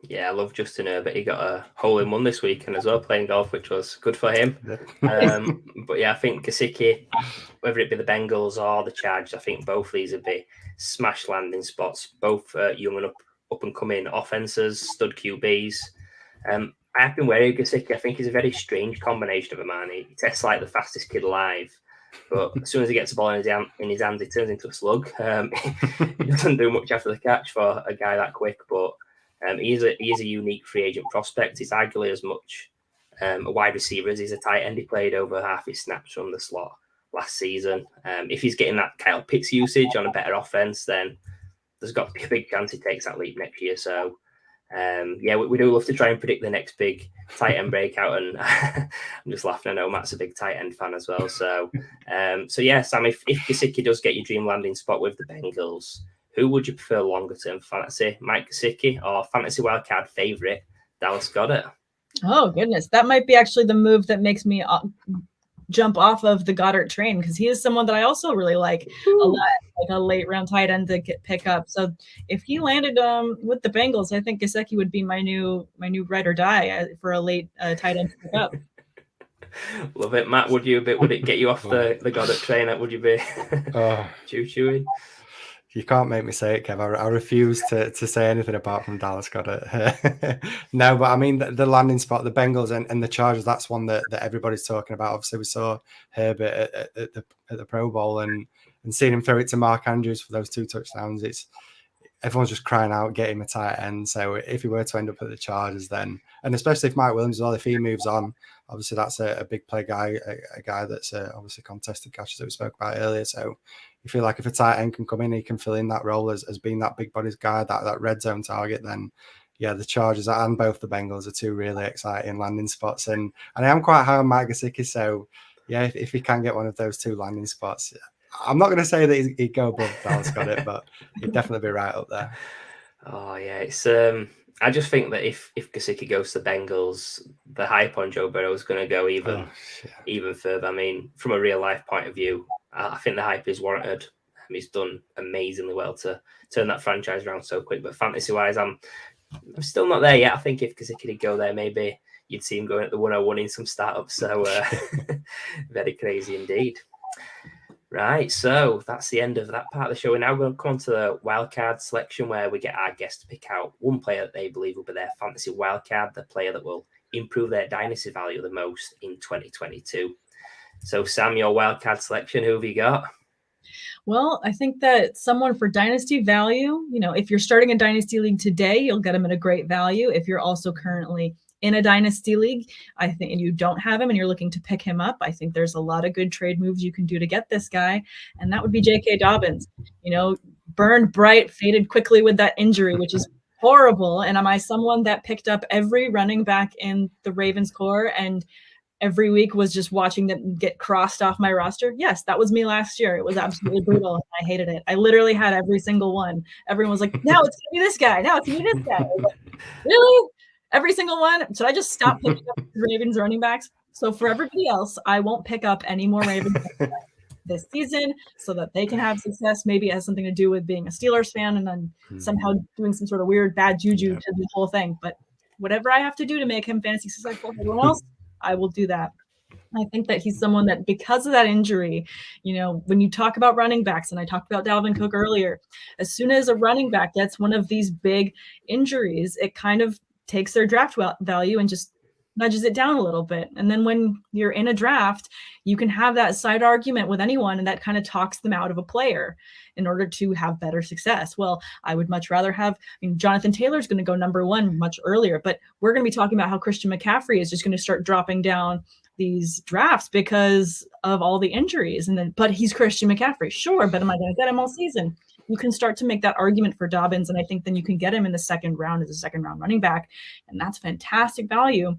Yeah, I love Justin Herbert. He got a hole-in-one this weekend as well, playing golf, which was good for him. But yeah, I think Giseki, whether it be the Bengals or the Chargers, I think both these would be smash landing spots, both young and up-and-coming offenses, stud QBs. I have been wary of Giseki. I think he's a very strange combination of a man. He tests like the fastest kid alive, but as soon as he gets the ball in his hands, he turns into a slug. He doesn't do much after the catch for a guy that quick, but he is a unique free agent prospect. He's arguably as much a wide receiver as he's a tight end. He played over half his snaps from the slot last season. If he's getting that Kyle Pitts usage on a better offense, then there's got to be a big chance he takes that leap next year. So, we do love to try and predict the next big tight end breakout. And I'm just laughing. I know Matt's a big tight end fan as well. So, Sam, if Giseki does get your dream landing spot with the Bengals, who would you prefer longer term fantasy, Mike Giseki or fantasy wildcard favorite Dallas Goedert? Oh goodness, that might be actually the move that makes me jump off of the Goedert train, because he is someone that I also really like a lot, like a late round tight end to pick up. So if he landed with the Bengals, I think Giseki would be my new ride or die for a late tight end to pick up. Love it, Matt. Would it get you off the Goedert train? Would you be choo-chooing? You can't make me say it, Kev. I refuse to say anything apart from Dallas Goedert. No, but I mean, the landing spot, the Bengals and the Chargers, that's one that everybody's talking about. Obviously, we saw Herbert at the Pro Bowl and seeing him throw it to Mark Andrews for those 2 touchdowns. Everyone's just crying out, get him a tight end. So if he were to end up at the Chargers, then, and especially if Mike Williams as well, if he moves on, obviously that's a big play guy, a guy that's obviously contested catches that we spoke about earlier. So you feel like if a tight end can come in, he can fill in that role as being that big bodies guy, that red zone target, then yeah, the Chargers and both the Bengals are 2 really exciting landing spots. And I am quite high on Mike Giseki. So yeah, if he can get one of those 2 landing spots, I'm not going to say that he'd go above Dallas Goedert, but he'd definitely be right up there. Oh yeah, it's I just think that if Giseki goes to the Bengals, the hype on Joe Burrow is going to go even further. I mean, from a real life point of view, I think the hype is warranted. He's done amazingly well to turn that franchise around so quick. But fantasy wise, I'm still not there yet. I think if Giseki did go there, maybe you'd see him going at the 101 in some startups. So very crazy indeed. Right, so that's the end of that part of the show. We're now going to come on to the Wildcard Selection, where we get our guests to pick out one player that they believe will be their fantasy wildcard, the player that will improve their dynasty value the most in 2022. So, Sam, your Wildcard Selection, who have you got? Well, I think that someone for dynasty value, if you're starting a dynasty league today, you'll get him at a great value. If you're also currently in a dynasty league, I think, and you don't have him and you're looking to pick him up, I think there's a lot of good trade moves you can do to get this guy. And that would be J.K. Dobbins. Burned bright, faded quickly with that injury, which is horrible. And am I someone that picked up every running back in the Ravens core and every week was just watching them get crossed off my roster? Yes, that was me last year. It was absolutely brutal. And I hated it. I literally had every single one. Everyone was like, now it's going to be this guy. Now it's going to be this guy. I was like, really? Every single one? Should I just stop picking up Ravens running backs? So for everybody else, I won't pick up any more Ravens this season so that they can have success. Maybe it has something to do with being a Steelers fan and then somehow doing some sort of weird bad juju to the whole thing. But whatever I have to do to make him fantasy successful for everyone else, I will do that. I think that he's someone that, because of that injury, when you talk about running backs, and I talked about Dalvin Cook earlier, as soon as a running back gets one of these big injuries, it kind of takes their draft value and just nudges it down a little bit. And then when you're in a draft, you can have that side argument with anyone, and that kind of talks them out of a player in order to have better success. Well, I would much rather have, Jonathan Taylor's going to go number one much earlier, but we're going to be talking about how Christian McCaffrey is just going to start dropping down these drafts because of all the injuries. But he's Christian McCaffrey. Sure, but am I going to get him all season? You can start to make that argument for Dobbins, and I think then you can get him in the second round as a second round running back, and that's fantastic value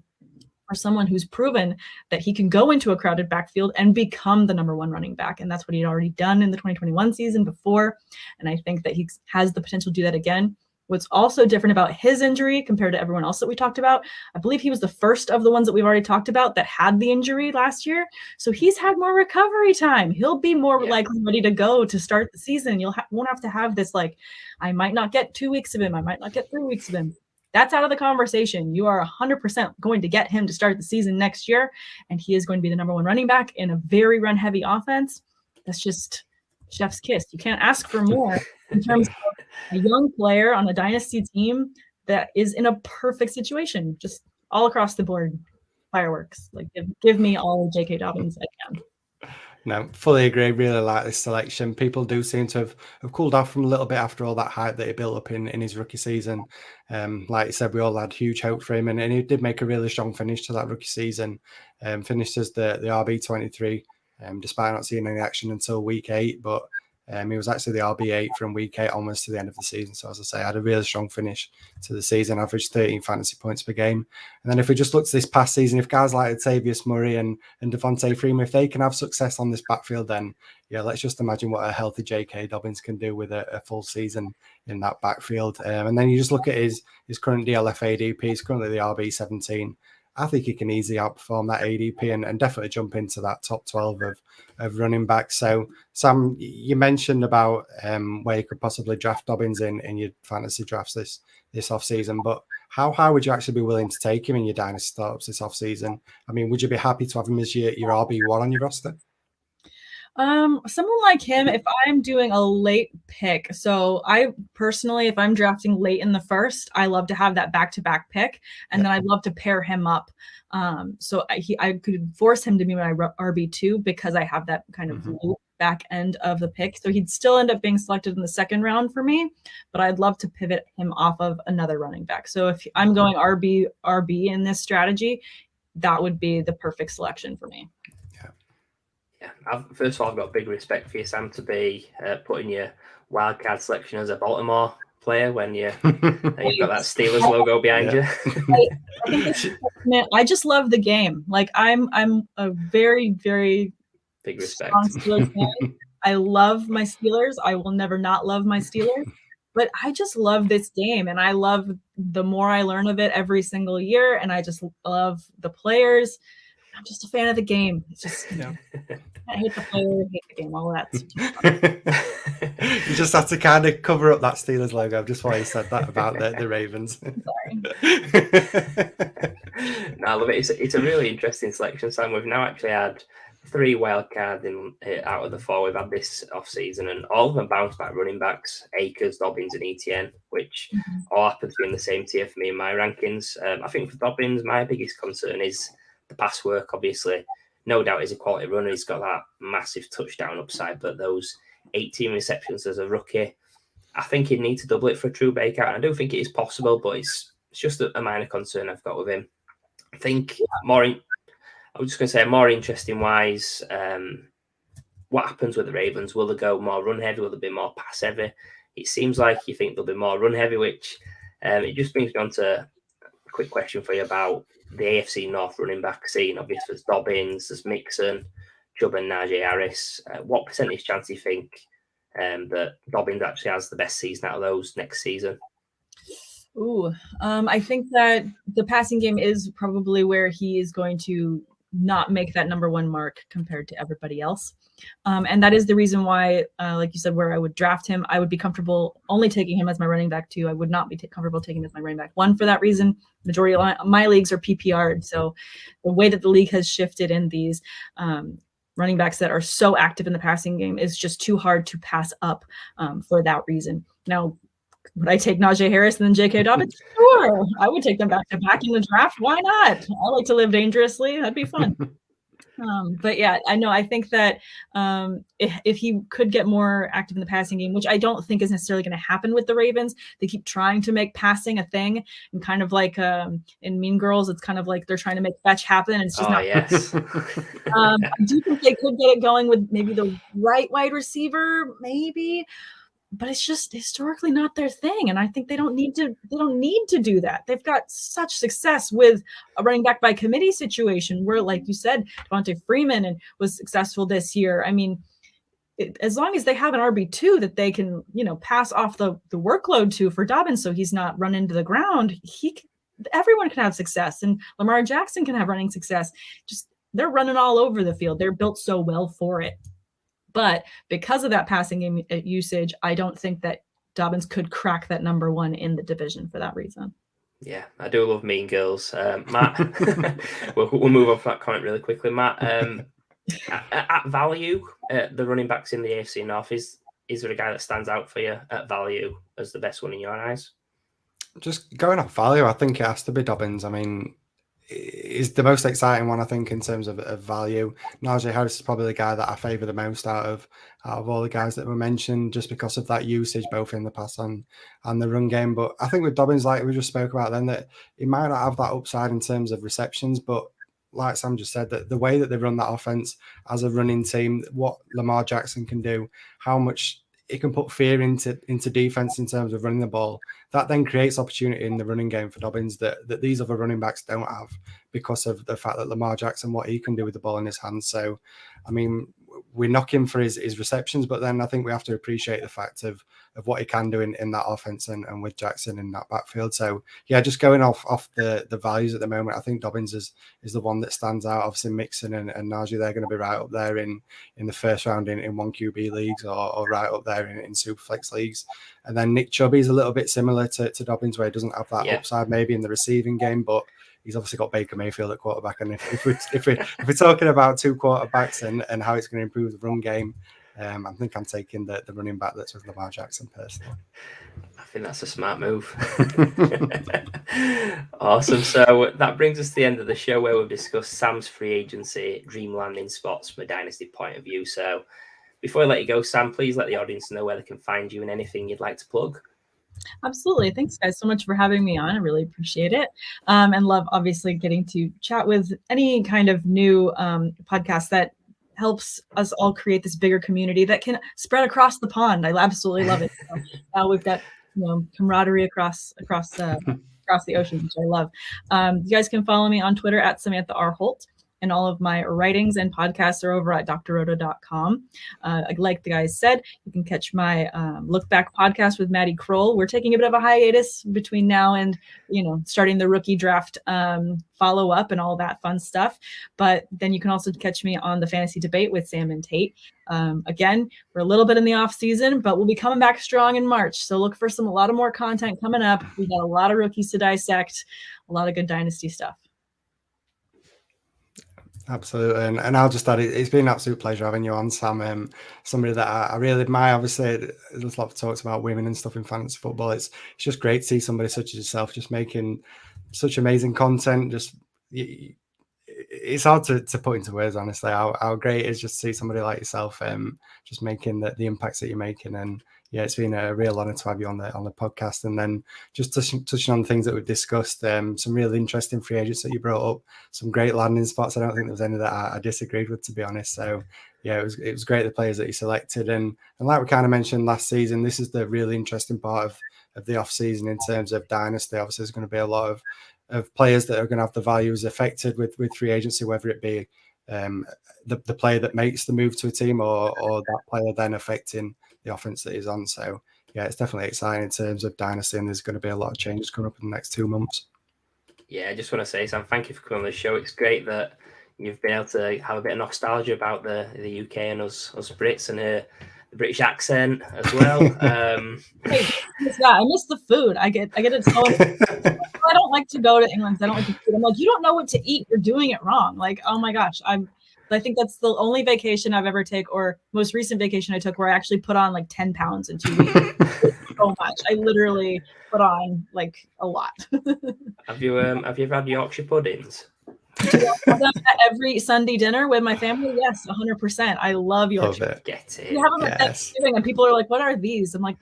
for someone who's proven that he can go into a crowded backfield and become the number one running back. And that's what he'd already done in the 2021 season before. And I think that he has the potential to do that again. What's also different about his injury compared to everyone else that we talked about, I believe he was the first of the ones that we've already talked about that had the injury last year. So he's had more recovery time. He'll be more likely ready to go to start the season. Won't have to have this, I might not get 2 weeks of him. I might not get 3 weeks of him. That's out of the conversation. You are 100% going to get him to start the season next year, and he is going to be the number one running back in a very run-heavy offense. That's just chef's kiss. You can't ask for more in terms of a young player on a dynasty team that is in a perfect situation, just all across the board. Fireworks. Give me all of J.K. Dobbins I can. No, fully agree. Really like this selection. People do seem to have cooled off from a little bit after all that hype that he built up in his rookie season. Like you said, we all had huge hope for him, and he did make a really strong finish to that rookie season. Finished as the RB23, despite not seeing any action until week 8. But he was actually the RB8 from week 8 onwards to the end of the season. So as I say, I had a really strong finish to the season, averaged 13 fantasy points per game. And then if we just look to this past season, if guys like Latavius Murray and Devontae Freeman, if they can have success on this backfield, then let's just imagine what a healthy J.K. Dobbins can do with a full season in that backfield. And then you just look at his current DLF ADP. He's currently the RB17. I think he can easily outperform that ADP and definitely jump into that top 12 of running backs. So, Sam, you mentioned about where you could possibly draft Dobbins in your fantasy drafts this offseason, but how high would you actually be willing to take him in your dynasty startups this offseason? I mean, would you be happy to have him as your RB1 on your roster? Someone like him, if I'm doing a late pick, so I personally, if I'm drafting late in the first, I love to have that back-to-back pick, and then I'd love to pair him up. So I could force him to be my RB2 because I have that kind of loop back end of the pick. So he'd still end up being selected in the second round for me, but I'd love to pivot him off of another running back. So if I'm going RB in this strategy, that would be the perfect selection for me. First of all, I've got big respect for you, Sam, to be putting your Wildcard Selection as a Baltimore player when you've got that Steelers logo behind you. I just love the game. I'm a very, very big respect Steelers fan. I love my Steelers. I will never not love my Steelers. But I just love this game, and I love the more I learn of it every single year, and I just love the players. I'm just a fan of the game. It's just, I hate the player, I hate the game, all that. You just have to kind of cover up that Steelers logo just while you said that about the Ravens. Sorry. No, I love it. It's a really interesting selection, Sam. We've now actually had 3 wildcards out of the 4 we've had this off-season, and all of them bounce back running backs, Akers, Dobbins, and ETN, which all happen to be in the same tier for me in my rankings. I think for Dobbins, my biggest concern is the pass work, obviously. No doubt he's a quality runner. He's got that massive touchdown upside, but those 18 receptions as a rookie, I think he'd need to double it for a true breakout. And I do think it is possible, but it's just a minor concern I've got with him. I think more interesting wise, what happens with the Ravens? Will they go more run heavy? Will they be more pass heavy? It seems like you think they'll be more run heavy, which it just brings me on to a quick question for you about the AFC North running back scene. Obviously, there's Dobbins, there's Mixon, Chubb, and Najee Harris. What percentage chance do you think that Dobbins actually has the best season out of those next season? I think that the passing game is probably where he is going to not make that number 1 mark compared to everybody else. And that is the reason why, like you said, where I would draft him, I would be comfortable only taking him as my running back 2. I would not be comfortable taking him as my running back 1 for that reason. Majority of my leagues are PPR. So the way that the league has shifted in these running backs that are so active in the passing game is just too hard to pass up for that reason. Now, would I take Najee Harris and then J.K. Dobbins? Sure. I would take them back to back in the draft. Why not? I like to live dangerously. That'd be fun. But yeah, I think that if he could get more active in the passing game, which I don't think is necessarily going to happen with the Ravens, they keep trying to make passing a thing, and kind of like in Mean Girls, it's kind of like they're trying to make fetch happen, and it's just not. Yes. I do think they could get it going with maybe the right wide receiver, maybe. But it's just historically not their thing, and I think they don't need to do that. They've got such success with a running back by committee situation where, like you said, Devontae Freeman was successful this year. I mean, as long as they have an RB2 that they can, pass off the workload to for Dobbins, so he's not run into the ground, everyone can have success, and Lamar Jackson can have running success. Just they're running all over the field. They're built so well for it. But because of that passing game usage, I don't think that Dobbins could crack that number 1 in the division for that reason. Yeah, I do love Mean Girls. Matt, we'll move on from that comment really quickly. Matt, at value, the running backs in the AFC North, is there a guy that stands out for you at value as the best one in your eyes? Just going off value, I think it has to be Dobbins. I mean, is the most exciting one, I think, in terms of value. Najee Harris is probably the guy that I favour the most out of all the guys that were mentioned, just because of that usage, both in the pass and the run game. But I think with Dobbins, like we just spoke about then, that he might not have that upside in terms of receptions, but like Sam just said, that the way that they run that offense as a running team, what Lamar Jackson can do, how much it can put fear into defense in terms of running the ball, that then creates opportunity in the running game for Dobbins that these other running backs don't have, because of the fact that Lamar Jackson, what he can do with the ball in his hands. So, I mean, we knock him for his receptions, but then I think we have to appreciate the fact of what he can do in that offense and with Jackson in that backfield. So yeah, just going off the values at the moment, I think Dobbins is the one that stands out. Obviously Mixon and Najee, they're going to be right up there in the first round in 1 QB leagues or right up there in Superflex leagues. And then Nick Chubb is a little bit similar to Dobbins, where he doesn't have that upside maybe in the receiving game, but he's obviously got Baker Mayfield at quarterback. And if we're talking about 2 quarterbacks and how it's going to improve the run game, I think I'm taking the running back that's with Lamar Jackson personally. I think that's a smart move. Awesome. So that brings us to the end of the show, where we've discussed Sam's free agency dream landing spots from a dynasty point of view. So before I let you go, Sam, please let the audience know where they can find you and anything you'd like to plug. Absolutely. Thanks, guys, so much for having me on. I really appreciate it. And love, obviously, getting to chat with any kind of new podcast that helps us all create this bigger community that can spread across the pond. I absolutely love it. So now we've got camaraderie across the ocean, which I love. You guys can follow me on Twitter at Samantha R. Holt. and all of my writings and podcasts are over at drroto.com. Like the guys said, you can catch my Look Back podcast with Maddie Kroll. We're taking a bit of a hiatus between now and, starting the rookie draft follow up and all that fun stuff. But then you can also catch me on the Fantasy Debate with Sam and Tate. Again, we're a little bit in the off season, but we'll be coming back strong in March. So look for a lot of more content coming up. We got a lot of rookies to dissect, a lot of good dynasty stuff. Absolutely. And I'll just add, it's been an absolute pleasure having you on, Sam. Somebody that I really admire. Obviously, there's a lot of talks about women and stuff in fantasy football. It's just great to see somebody such as yourself just making such amazing content. It's hard to put into words, honestly, how great it is just to see somebody like yourself just making the impacts that you're making. And yeah, it's been a real honor to have you on the podcast. And then just touching on the things that we've discussed, some really interesting free agents that you brought up, some great landing spots. I don't think there was any that I disagreed with, to be honest. So yeah, it was great, the players that you selected. And like we kind of mentioned last season, this is the really interesting part of the off season in terms of dynasty. Obviously, there's going to be a lot of players that are going to have the values affected with free agency, whether it be the player that makes the move to a team or that player then affecting the offense that he's on. So yeah, it's definitely exciting in terms of dynasty, and there's going to be a lot of changes coming up in the next 2 months. Yeah, I just want to say, Sam, thank you for coming on the show. It's great that you've been able to have a bit of nostalgia about the UK and us Brits and the British accent as well. Hey, I miss the food. I get it so I don't like to go to England. I don't like the food. I'm like, you don't know what to eat. You're doing it wrong. Like, oh my gosh. I think that's the only vacation I've ever taken, or most recent vacation I took, where I actually put on like 10 pounds in 2 weeks. So much. I literally put on like a lot. Have you ever had Yorkshire puddings? Every Sunday dinner with my family? Yes, 100%. I love Yorkshire. Get it. You have them at Thanksgiving, and people are like, "What are these?" I'm like,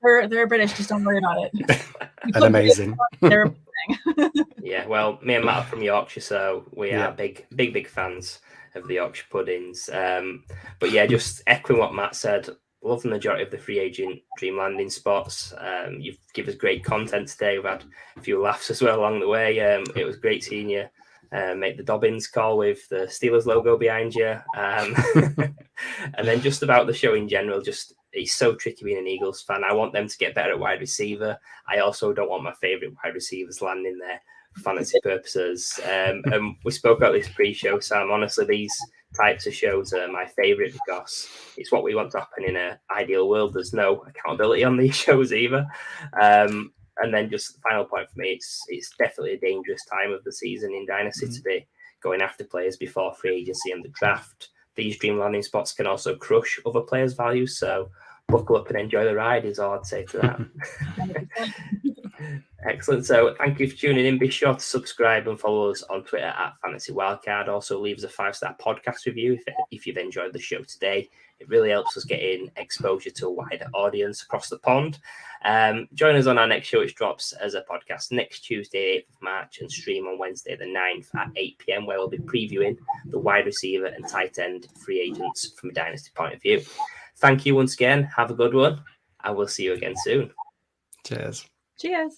"They're British. Just don't worry about it." And amazing. They're amazing. Yeah, well, me and Matt are from Yorkshire, so we are big fans of the Yorkshire puddings. But yeah, just echoing what Matt said, love the majority of the free agent dream landing spots. You've given us great content today. We've had a few laughs as well along the way. It was great seeing you make the Dobbins call with the Steelers logo behind you. And then just about the show in general, just it's so tricky being an Eagles fan. I want them to get better at wide receiver. I also don't want my favourite wide receivers landing there for fantasy purposes. And we spoke about this pre-show, Sam. Honestly, these types of shows are my favourite because it's what we want to happen in an ideal world. There's no accountability on these shows either. And then just the final point for me, it's definitely a dangerous time of the season in Dynasty to be going after players before free agency and the draft. These dream landing spots can also crush other players' values. So buckle up and enjoy the ride is all I'd say to that. Excellent. So thank you for tuning in. Be sure to subscribe and follow us on Twitter at Fantasy Wildcard. Also leave us a 5-star podcast review if you've enjoyed the show today. It really helps us get in exposure to a wider audience across the pond. Join us on our next show, which drops as a podcast next Tuesday, 8th of March, and stream on Wednesday the 9th at 8 p.m, where we'll be previewing the wide receiver and tight end free agents from a dynasty point of view. Thank you once again. Have a good one, and we'll see you again soon. Cheers. Cheers.